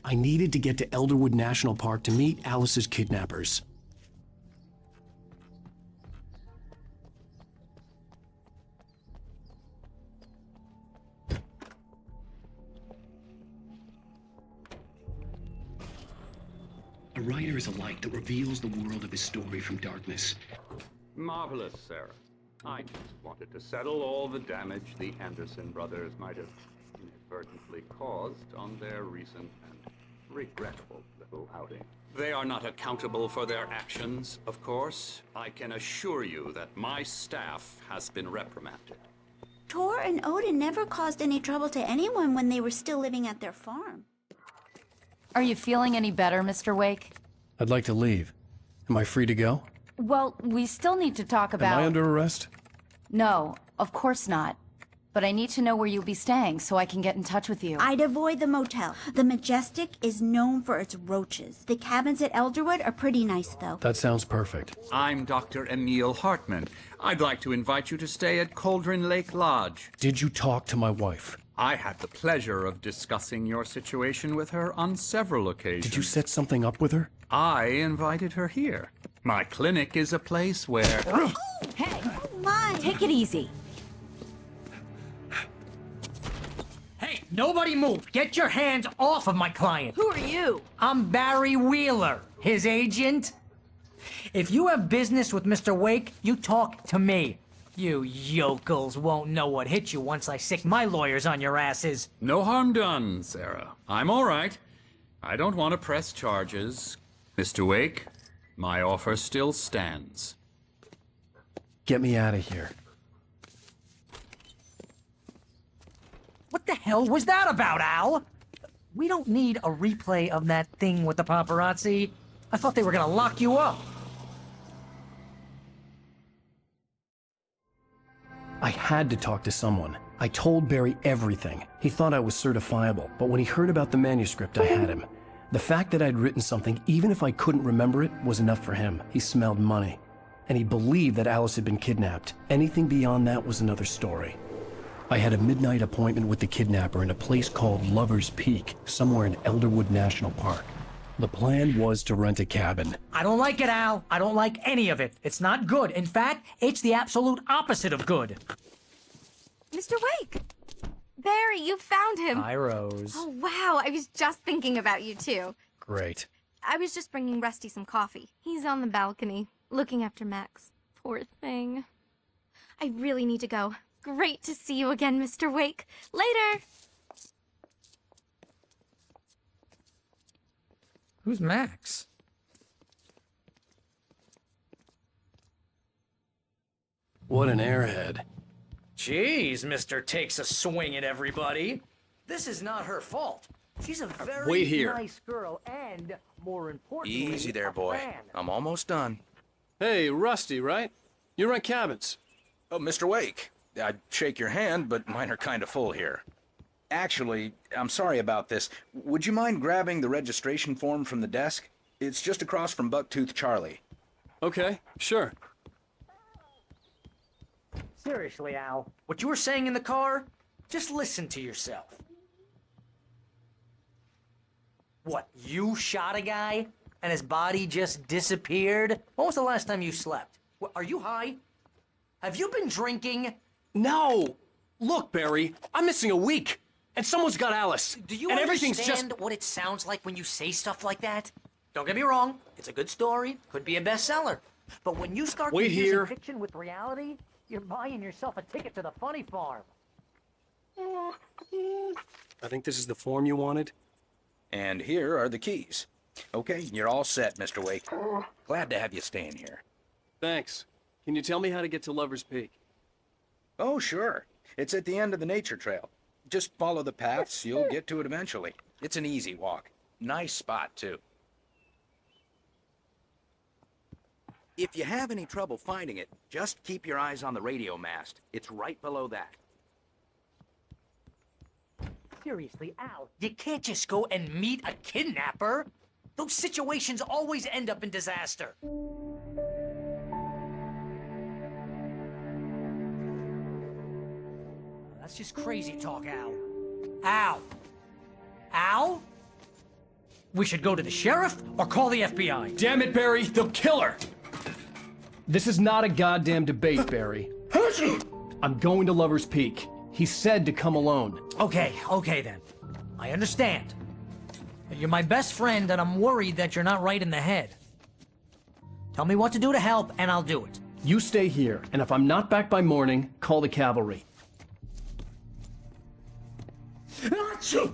I needed to get to Elderwood National Park to meet Alice's kidnappers. A writer is a light that reveals the world of his story from darkness. Marvelous, Sarah. I just wanted to settle all the damage the Anderson brothers might have inadvertently caused on their recent and regrettable little outing. They are not accountable for their actions, of course. I can assure you that my staff has been reprimanded. Tor and Odin never caused any trouble to anyone when they were still living at their farm. Are you feeling any better, Mr. Wake? I'd like to leave. Am I free to go? Well, we still need to talk about... Am I under arrest? No, of course not. But I need to know where you'll be staying so I can get in touch with you. I'd avoid the motel. The Majestic is known for its roaches. The cabins at Elderwood are pretty nice, though. That sounds perfect. I'm Dr. Emil Hartman. I'd like to invite you to stay at Cauldron Lake Lodge. Did you talk to my wife? I had the pleasure of discussing your situation with her on several occasions. Did you set something up with her? I invited her here. My clinic is a place where... Oh, hey! Oh, my! Take it easy. Hey, nobody move! Get your hands off of my client! Who are you? I'm Barry Wheeler, his agent. If you have business with Mr. Wake, you talk to me. You yokels won't know what hit you once I sick my lawyers on your asses. No harm done, Sarah. I'm all right. I don't want to press charges. Mr. Wake, my offer still stands. Get me out of here. What the hell was that about, Al? We don't need a replay of that thing with the paparazzi. I thought they were gonna lock you up. I had to talk to someone. I told Barry everything. He thought I was certifiable, but when he heard about the manuscript, I had him. The fact that I'd written something, even if I couldn't remember it, was enough for him. He smelled money. And he believed that Alice had been kidnapped. Anything beyond that was another story. I had a midnight appointment with the kidnapper in a place called Lover's Peak, somewhere in Elderwood National Park. The plan was to rent a cabin. I don't like it, Al. I don't like any of it. It's not good. In fact, it's the absolute opposite of good. Mr. Wake! Barry, you found him! Hi, Rose. Oh, wow. I was just thinking about you, too. Great. I was just bringing Rusty some coffee. He's on the balcony, looking after Max. Poor thing. I really need to go. Great to see you again, Mr. Wake. Later! Who's Max? What an airhead. Jeez, Mr. Takes a swing at everybody. This is not her fault. She's a very Wait here. nice girl and, more importantly, Easy there, a boy. fan. I'm almost done. Hey, Rusty, right? You rent cabins. Oh, Mr. Wake. I'd shake your hand, but mine are kind of full here. Actually, I'm sorry about this. Would you mind grabbing the registration form from the desk? It's just across from Bucktooth Charlie. Okay, sure. Seriously, Al, what you were saying in the car, just listen to yourself. What, you shot a guy and his body just disappeared? When was the last time you slept? What, are you high? Have you been drinking? No! Look, Barry, I'm missing a week, and someone's got Alice. Do you and understand everything's just... what it sounds like when you say stuff like that? Don't get me wrong, it's a good story, could be a bestseller. But when you start Wait confusing here. fiction with reality, you're buying yourself a ticket to the funny farm. I think this is the form you wanted. And here are the keys. Okay, you're all set, Mr. Wake. Glad to have you staying here. Thanks. Can you tell me how to get to Lover's Peak? Oh, sure. It's at the end of the nature trail. Just follow the paths, you'll get to it eventually. It's an easy walk. Nice spot, too. If you have any trouble finding it, just keep your eyes on the radio mast. It's right below that. Seriously, Al, you can't just go and meet a kidnapper. Those situations always end up in disaster. That's just crazy talk, Al. Al! Al? We should go to the sheriff or call the FBI. Damn it, Barry, they'll kill her! This is not a goddamn debate, Barry. I'm going to Lover's Peak. He said to come alone. Okay then. I understand. You're my best friend, and I'm worried that you're not right in the head. Tell me what to do to help, and I'll do it. You stay here, and if I'm not back by morning, call the cavalry. Achoo!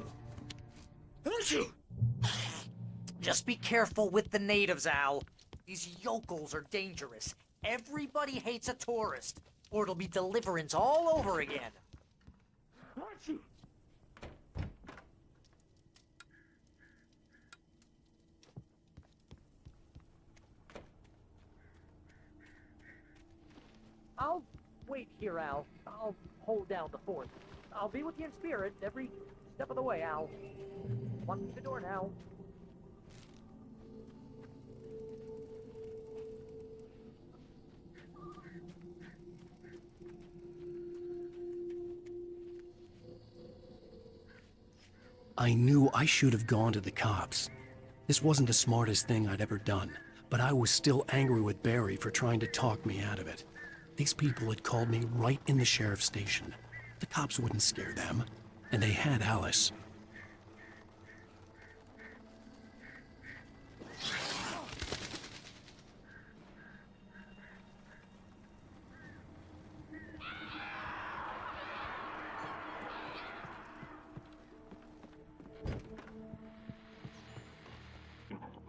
Just be careful with the natives, Al. These yokels are dangerous. Everybody hates a tourist, or it'll be Deliverance all over again. Achoo! I'll wait here, Al. I'll hold down the fort. I'll be with you in spirit every step of the way, Al. Walk through the door now. I knew I should have gone to the cops. This wasn't the smartest thing I'd ever done, but I was still angry with Barry for trying to talk me out of it. These people had called me right in the sheriff's station. The cops wouldn't scare them, and they had Alice.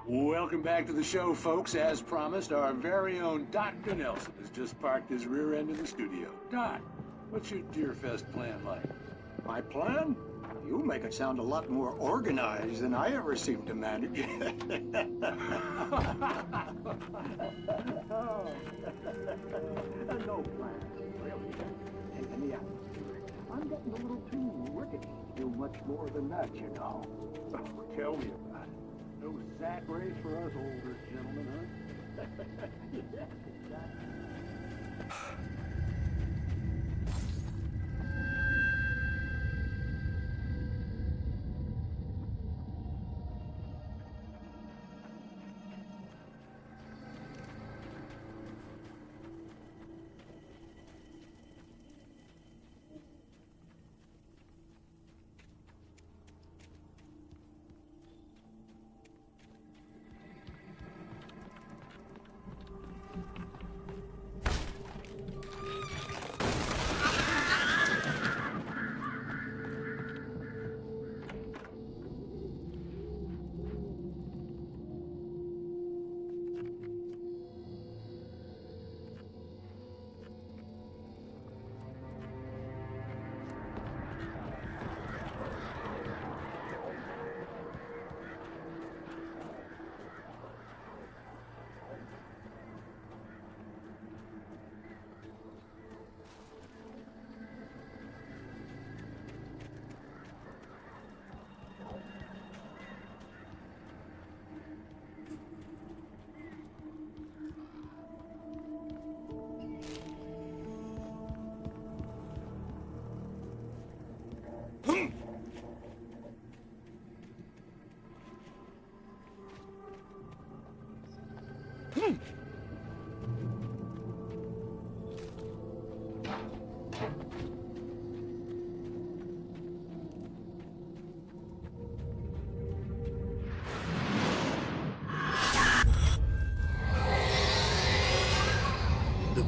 Welcome back to the show, folks. As promised, our very own Dr. Nelson has just parked his rear end in the studio. Doc, what's your Deerfest plan like? My plan? You make it sound a lot more organized than I ever seem to manage. No plan, really. And the atmosphere. I'm getting a little too rickety to do much more than that, you know. Oh, tell me about it. No sack race for us older gentlemen, huh? Yeah, exactly.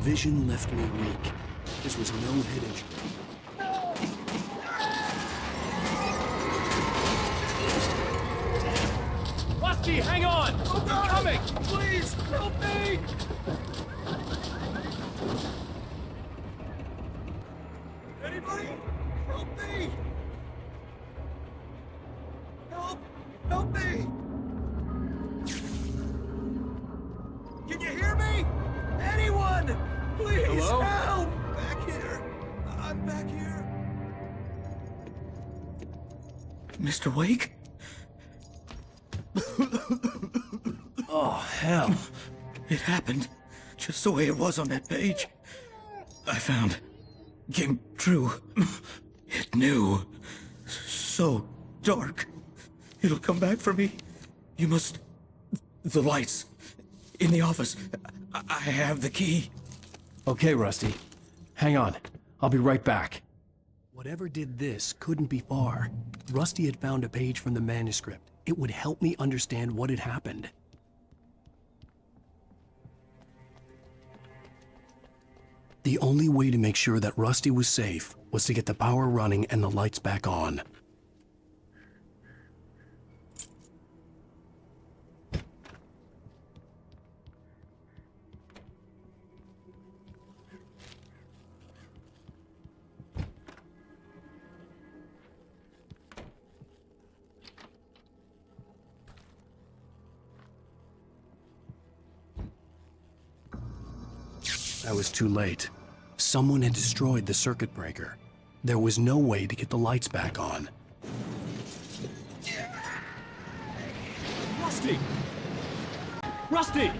vision left me weak. This was no head injury. Rusty, hang on! I'm coming! Please, help me! Anybody? Help me! Help! Help me! Can you hear me? Anyone! Please Hello? help! Back here. I'm back here. Mr. Wake? Oh, hell. It happened just the way it was on that page. I found. Came true. It knew. So dark. It'll come back for me. You must... The lights. In the office. I have the key. Okay, Rusty. Hang on. I'll be right back. Whatever did this couldn't be far. Rusty had found a page from the manuscript. It would help me understand what had happened. The only way to make sure that Rusty was safe was to get the power running and the lights back on. I was too late. Someone had destroyed the circuit breaker. There was no way to get the lights back on. Rusty! Rusty!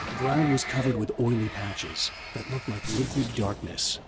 The ground was covered with oily patches that looked like liquid darkness.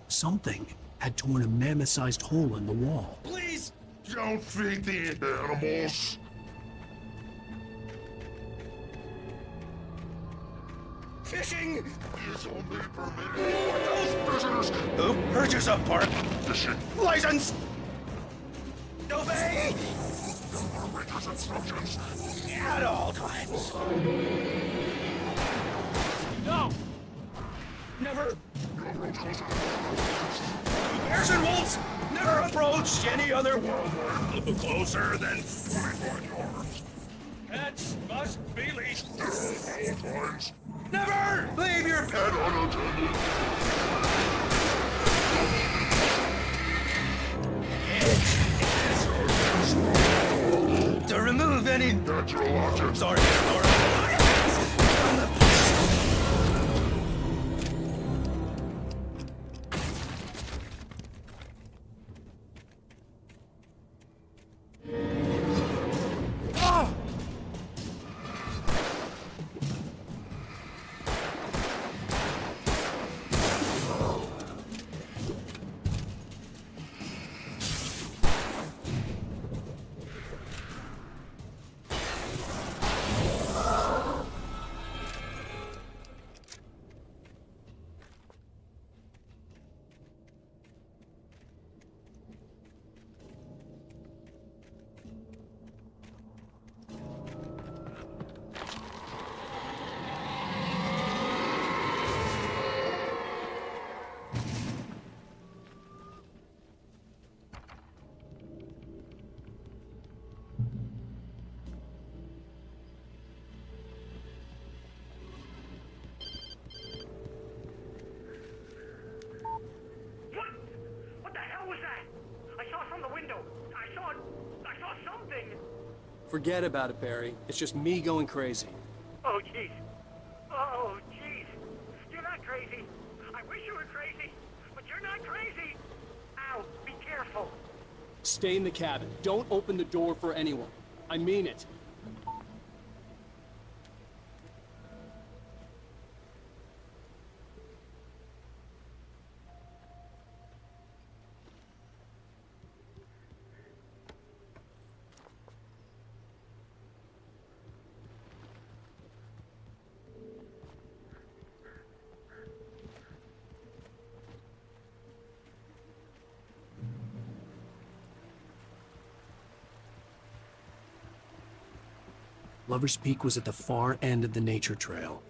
Something had torn a mammoth-sized hole in the wall. Please don't feed the animals. Fishing is only permitted for those prisoners who purchase a park fishing license. Obey the operator's instructions at all times. No! Never. Bears and wolves never approach any other world closer than 45 yards. Pets must be leashed at all times. Never leave your pet unattended. To remove any natural objects or Forget about it, Barry. It's just me going crazy. Oh, jeez. Oh, You're not crazy! Ow, be careful! Stay in the cabin. Don't open the door for anyone. I mean it. Lover's Peak was at the far end of the nature trail.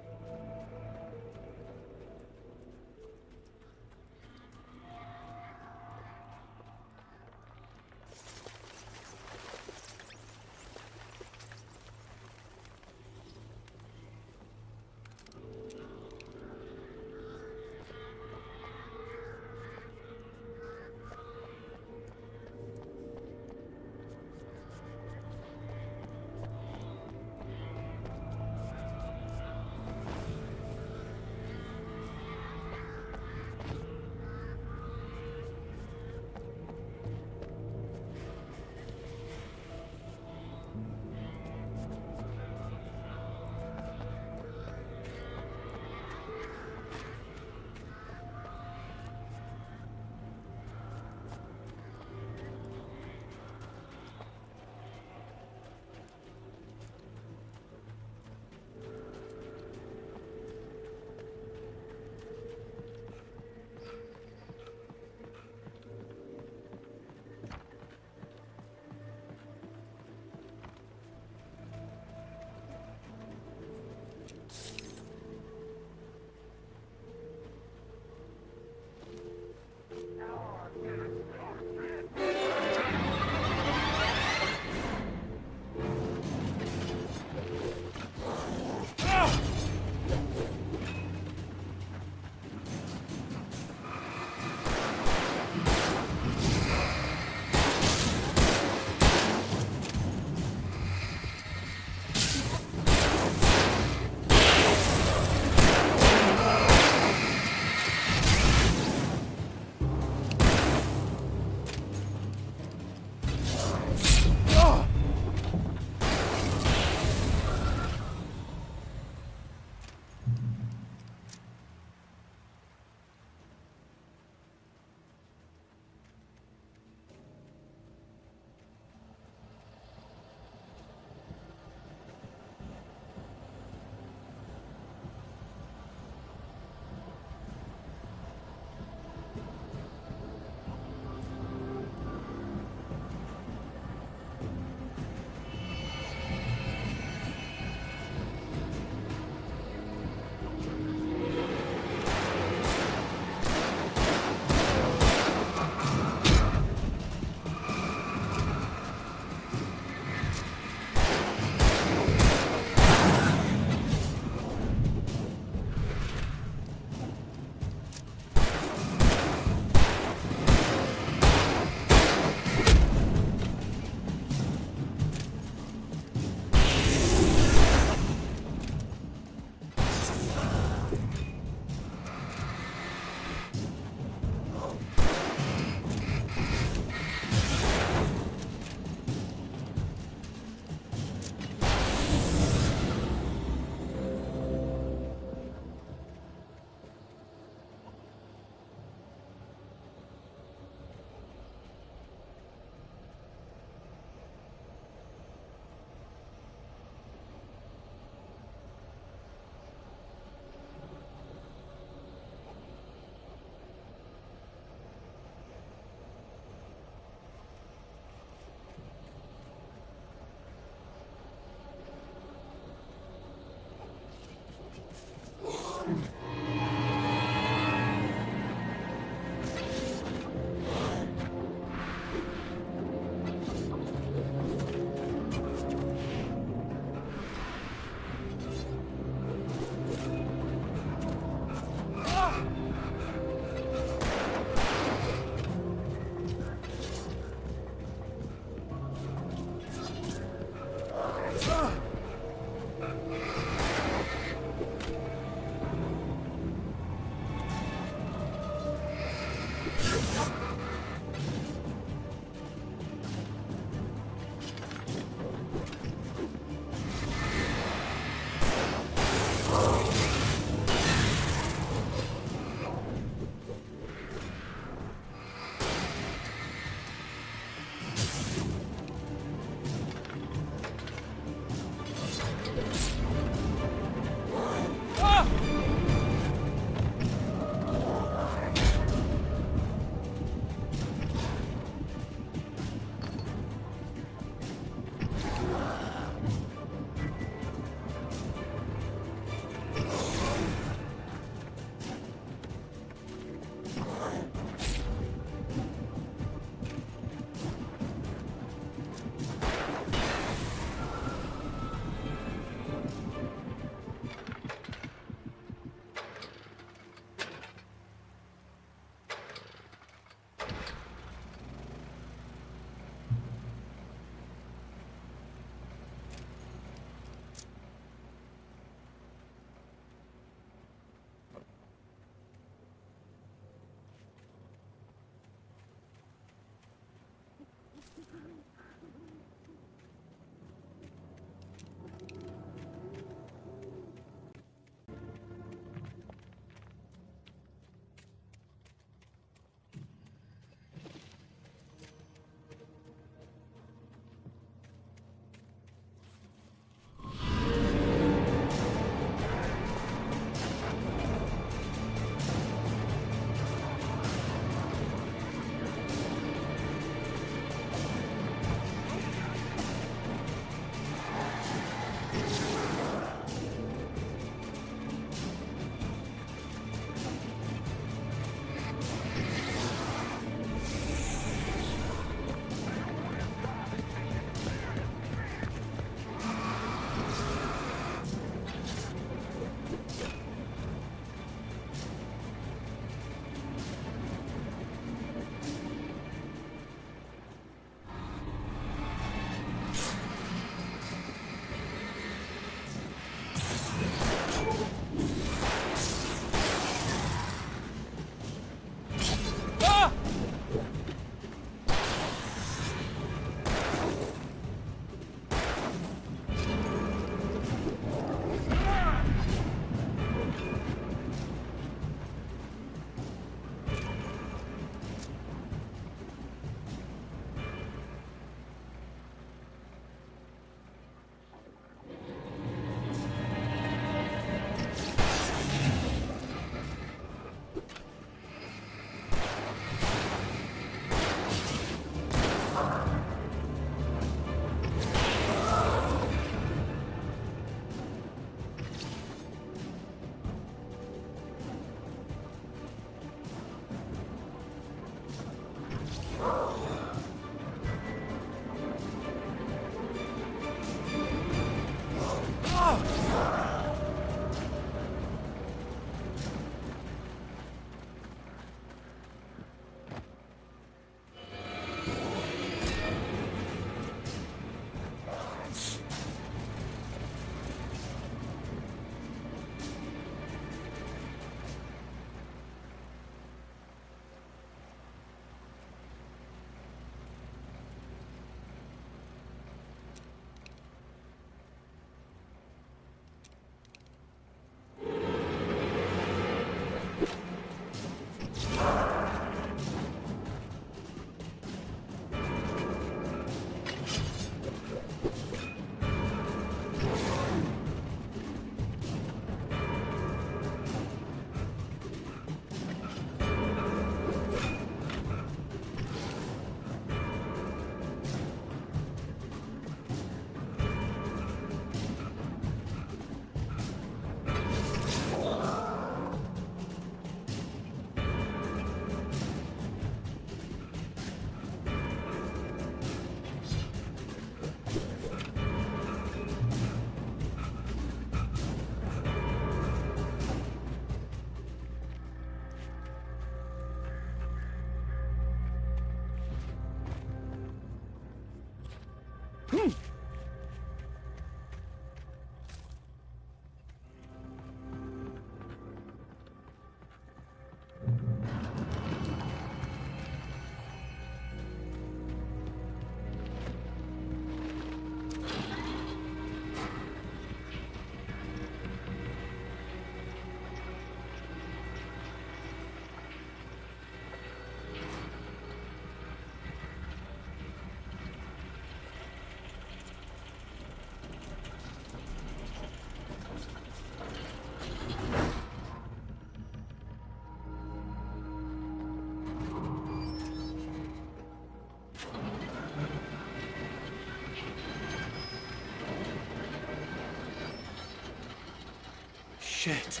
Shit.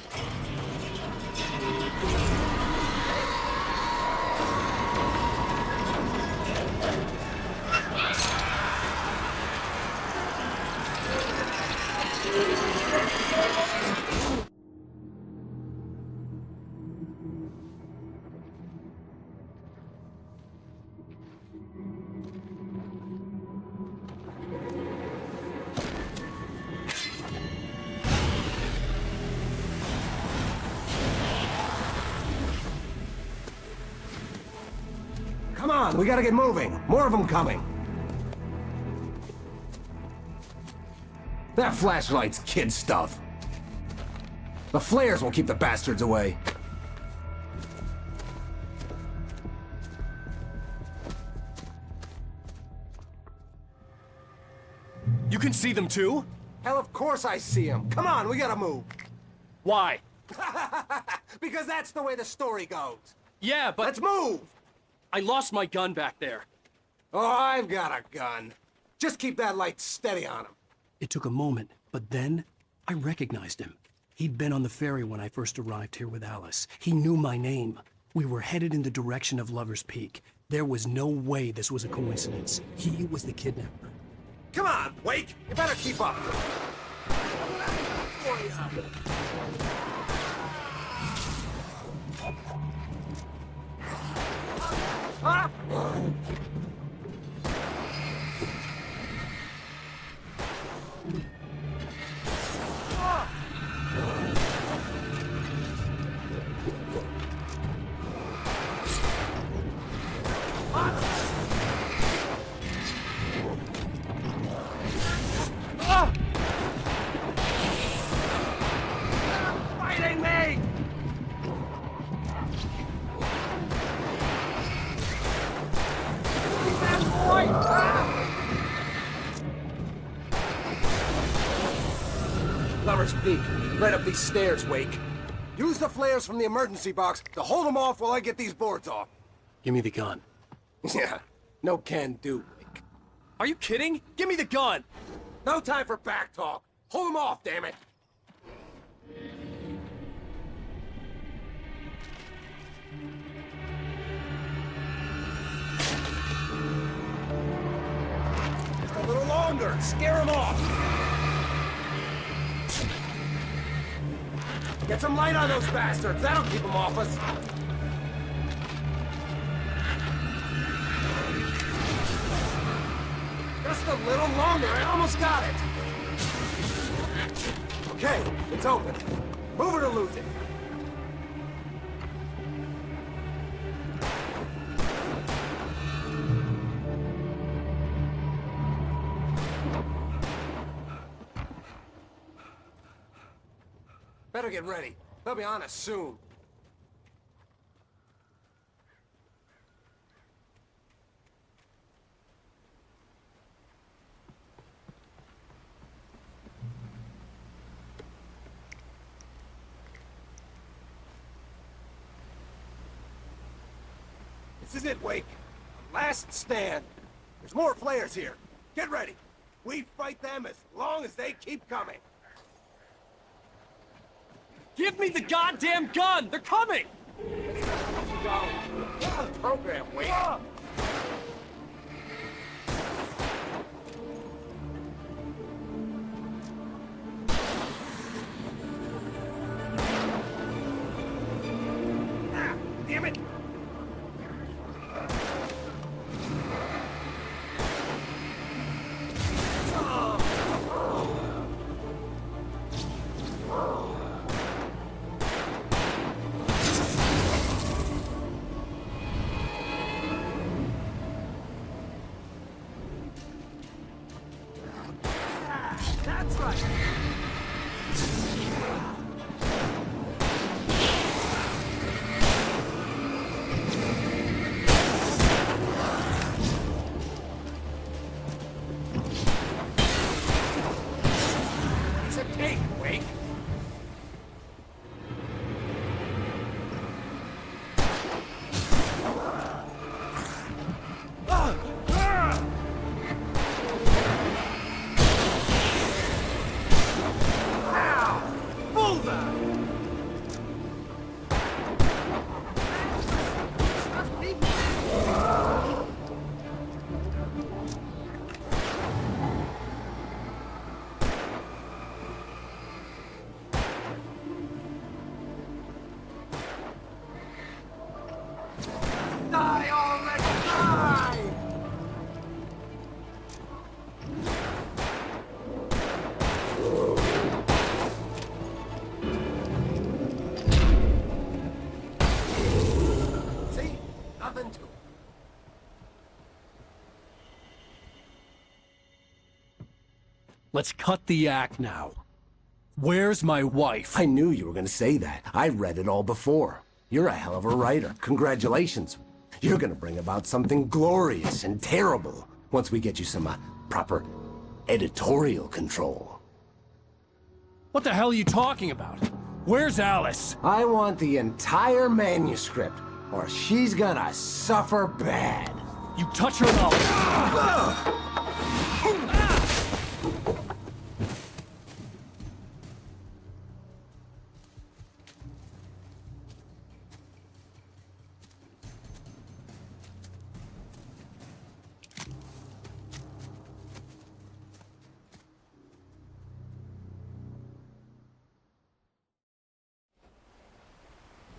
Come on, we gotta get moving. More of them coming. That flashlight's kid stuff. The flares will keep the bastards away. You can see them too? Hell, of course I see them. Come on, we gotta move. Why? Because that's the way the story goes. Yeah, but... Let's move! I lost my gun back there. Oh, I've got a gun. Just keep that light steady on him. It took a moment, but then I recognized him. He'd been on the ferry when I first arrived here with Alice. He knew my name. We were headed in the direction of Lover's Peak. There was no way this was a coincidence. He was the kidnapper. Come on, Wake! You better keep up. Huh? Fighting me! Lover's Peak, right up these stairs, Wake. Use the flares from the emergency box to hold them off while I get these boards off. Give me the gun. Yeah, no can do, Wake. Are you kidding? Give me the gun! No time for back talk. Hold them off, damn it. Just a little longer. Scare them off. Get some light on those bastards. That'll keep them off us. Just a little longer. I almost got it. Okay, it's open. Move it or lose it. Better get ready. They'll be on us soon. This is it, Wake. Last stand. There's more flares here. Get ready. We fight them as long as they keep coming. Give me the goddamn gun! They're coming! Go. Get on the program, Wake. Damn it! That's right. It's a cake, Wake. Die already! Die! See? Nothing to it. Let's cut the act now. Where's my wife? I knew you were gonna say that. I read it all before. You're a hell of a writer. Congratulations. You're gonna bring about something glorious and terrible once we get you some proper editorial control. What the hell are you talking about? Where's Alice? I want the entire manuscript, or she's gonna suffer bad. You touch her now.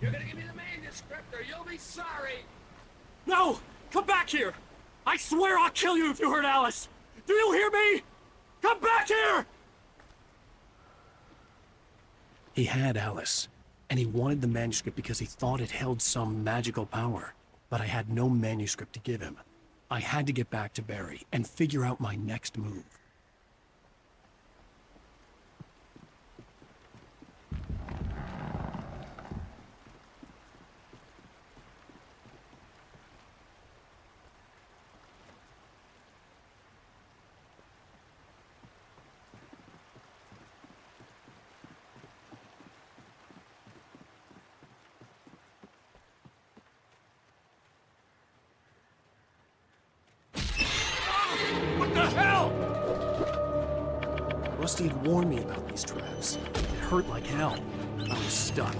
You're gonna give me the manuscript or you'll be sorry! No! Come back here! I swear I'll kill you if you hurt Alice! Do you hear me? Come back here! He had Alice, and he wanted the manuscript because he thought it held some magical power. But I had no manuscript to give him. I had to get back to Barry and figure out my next move. What the hell? Rusty had warned me about these traps. It hurt like hell. I was stuck.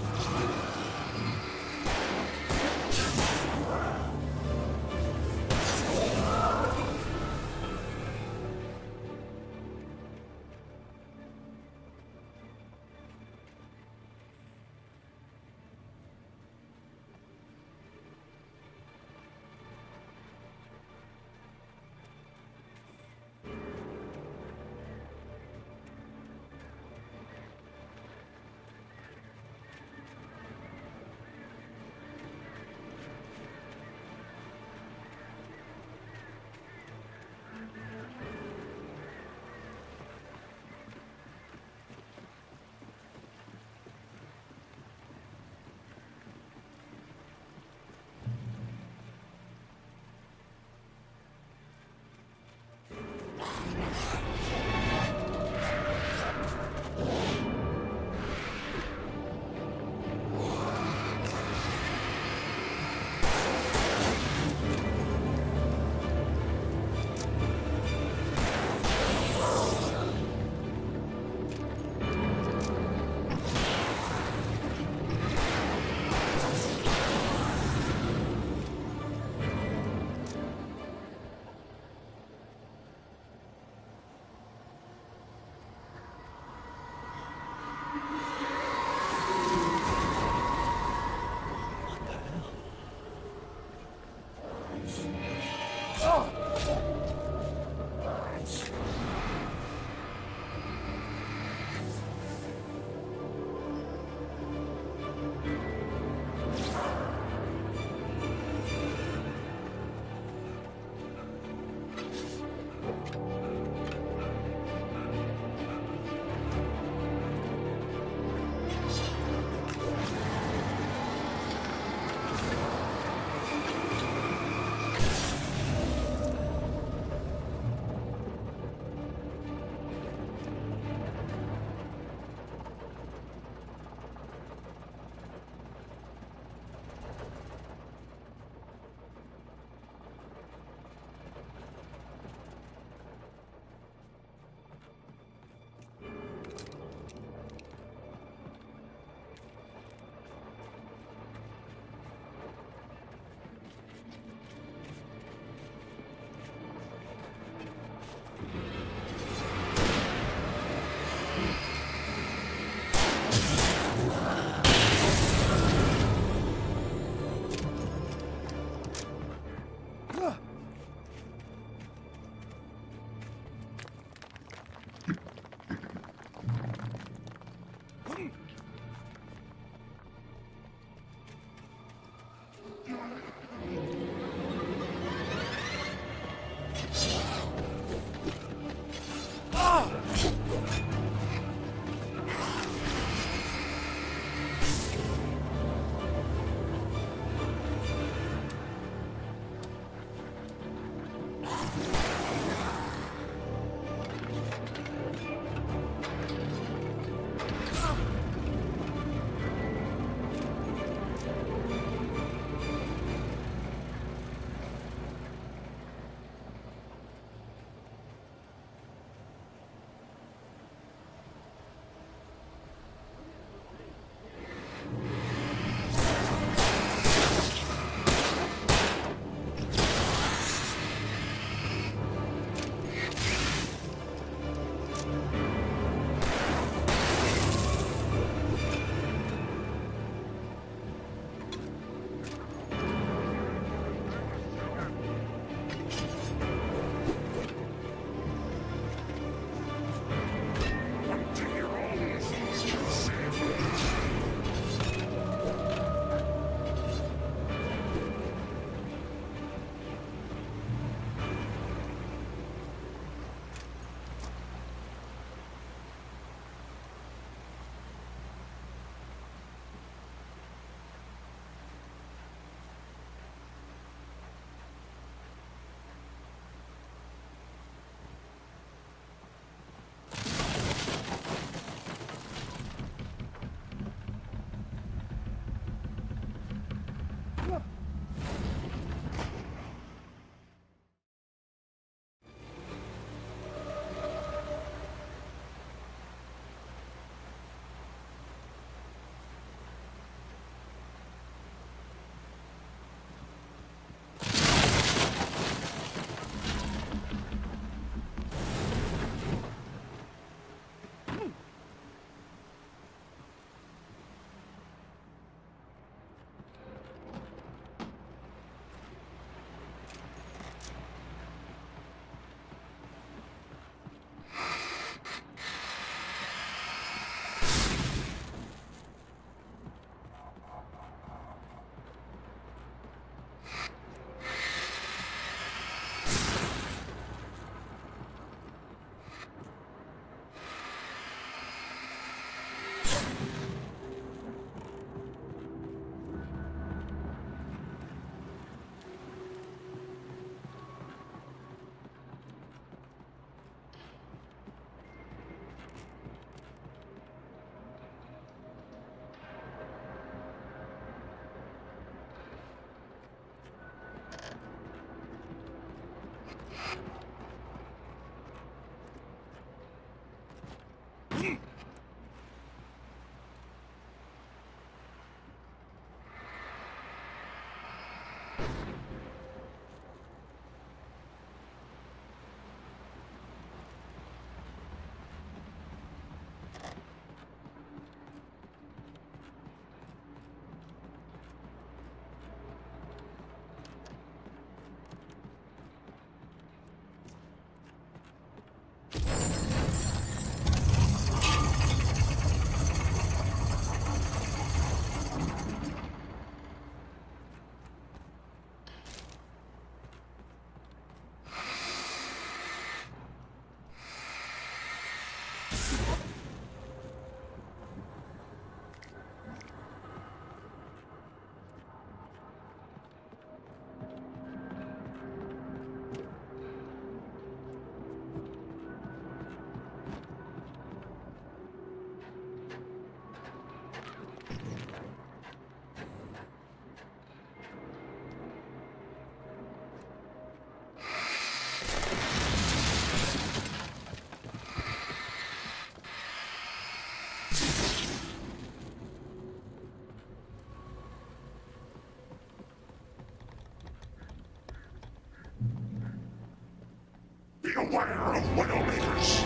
Beware of Widowmakers!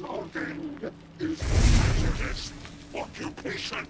Clothing is hazardous occupation.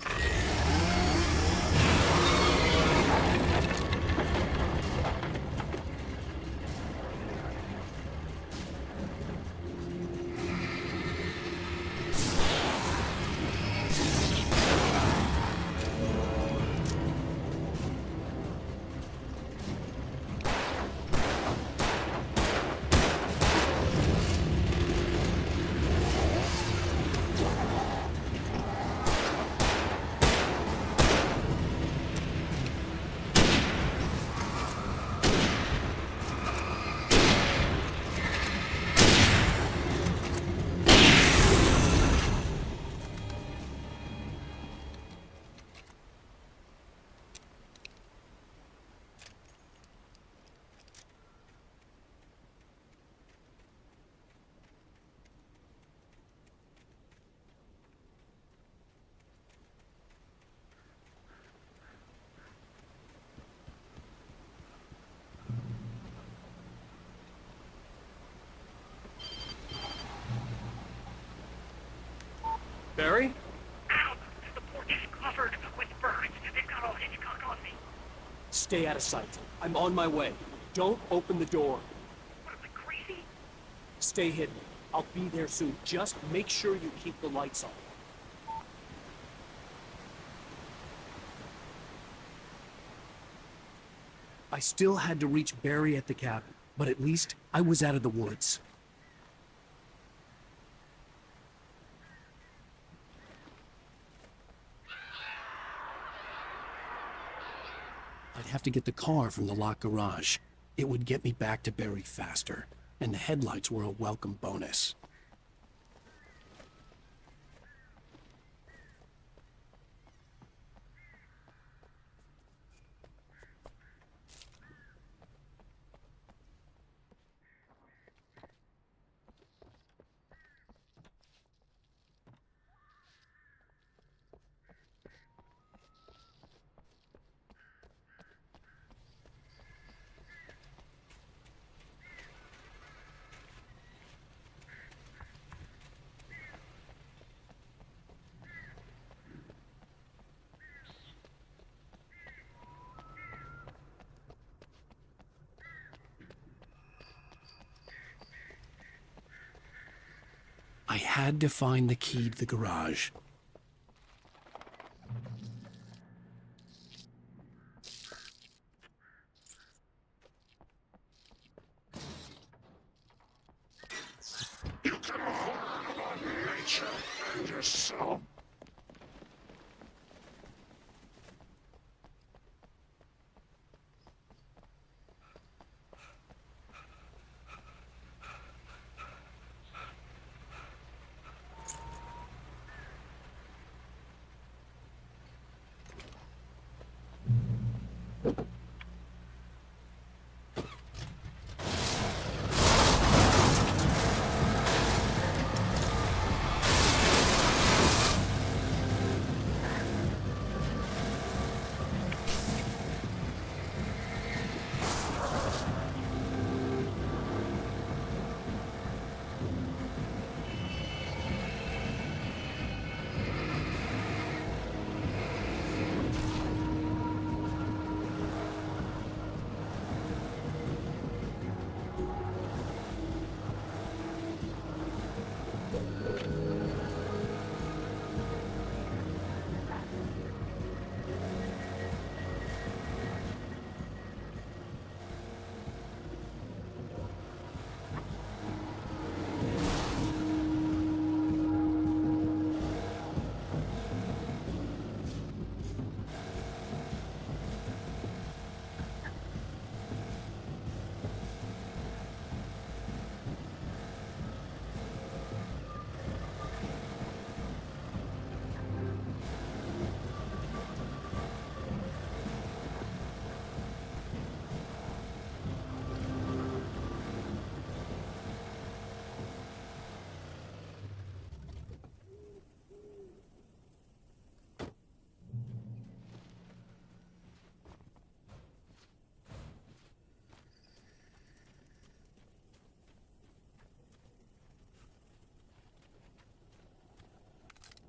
Barry? Ow! The porch is covered with birds. They've got all Hitchcock on me. Stay out of sight. I'm on my way. Don't open the door. What am I, crazy? Stay hidden. I'll be there soon. Just make sure you keep the lights on. I still had to reach Barry at the cabin, but at least I was out of the woods. I'd have to get the car from the locked garage. It would get me back to Barry faster, and the headlights were a welcome bonus. I had to find the key to the garage. You can harm on nature and yourself.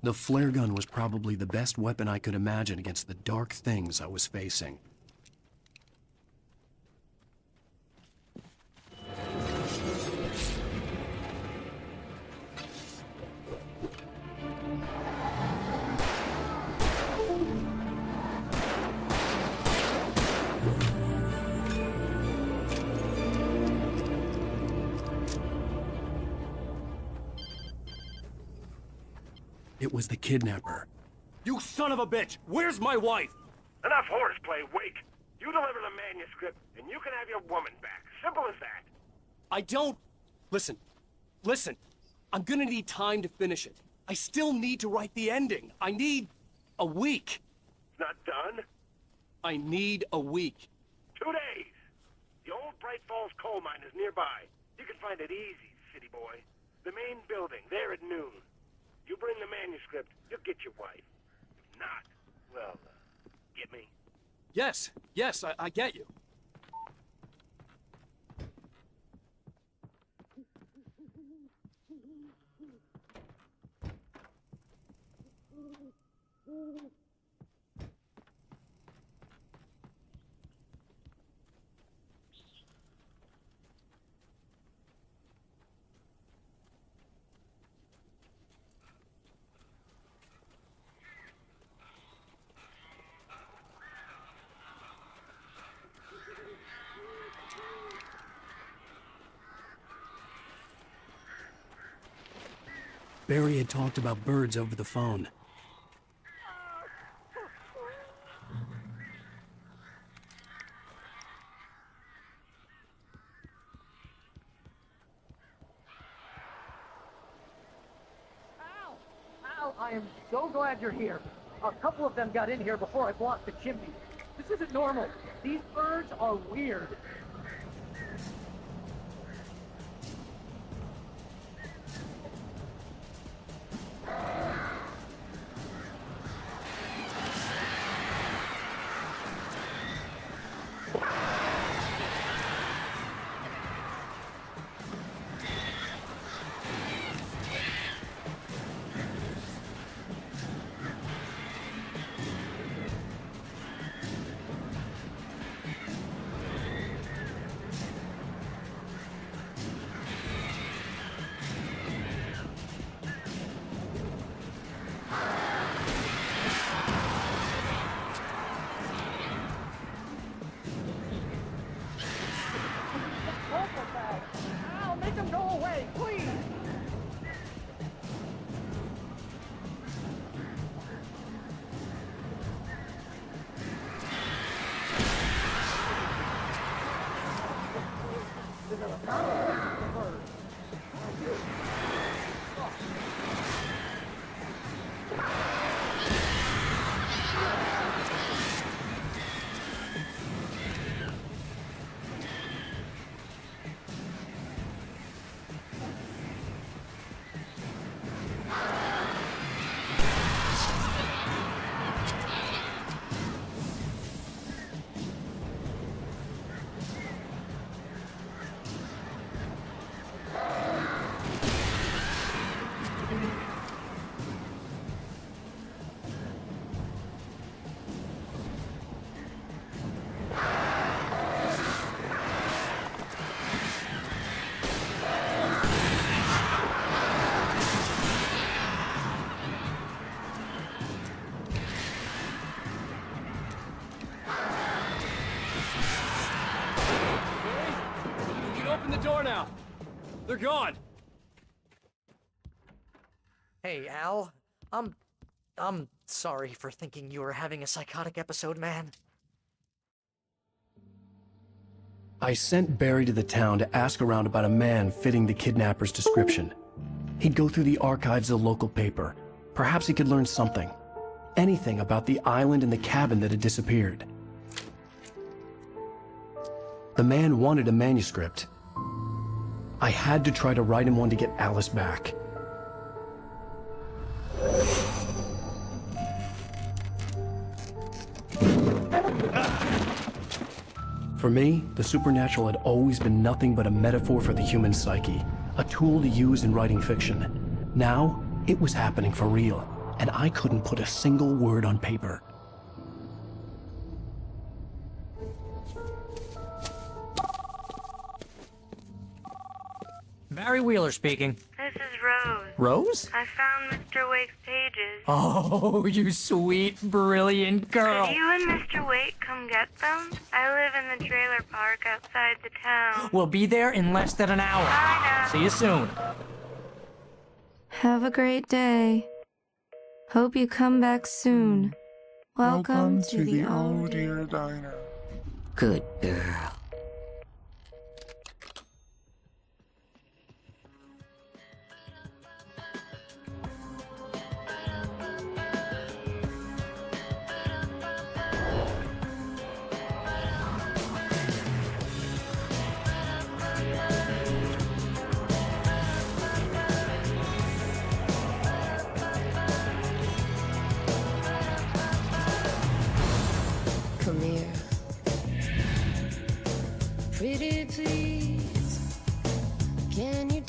The flare gun was probably the best weapon I could imagine against the dark things I was facing. It was the kidnapper. You son of a bitch! Where's my wife? Enough horseplay, Wake. You deliver the manuscript, and you can have your woman back. Simple as that. I don't... Listen. I'm gonna need time to finish it. I still need to write the ending. I need a week. It's not done? I need a week. 2 days. The old Bright Falls coal mine is nearby. You can find it easy, city boy. The main building, there at noon. You bring the manuscript, you'll get your wife. If not, well, get me? Yes, I get you. Barry had talked about birds over the phone. Al, I am so glad you're here. A couple of them got in here before I blocked the chimney. This isn't normal. These birds are weird. Al, make them go away, please! Open the door now. They're gone. Hey, Al. I'm sorry for thinking you were having a psychotic episode, man. I sent Barry to the town to ask around about a man fitting the kidnapper's description. He'd go through the archives of the local paper. Perhaps he could learn something. Anything about the island and the cabin that had disappeared. The man wanted a manuscript. I had to try to write him one to get Alice back. For me, the supernatural had always been nothing but a metaphor for the human psyche, a tool to use in writing fiction. Now, it was happening for real, and I couldn't put a single word on paper. Barry Wheeler speaking. This is Rose. Rose? I found Mr. Wake's pages. Oh, you sweet, brilliant girl. Could you and Mr. Wake come get them? I live in the trailer park outside the town. We'll be there in less than an hour. Bye now. See you soon. Have a great day. Hope you come back soon. Welcome to the Oh Dear Diner. Good girl. Come here. Pretty please.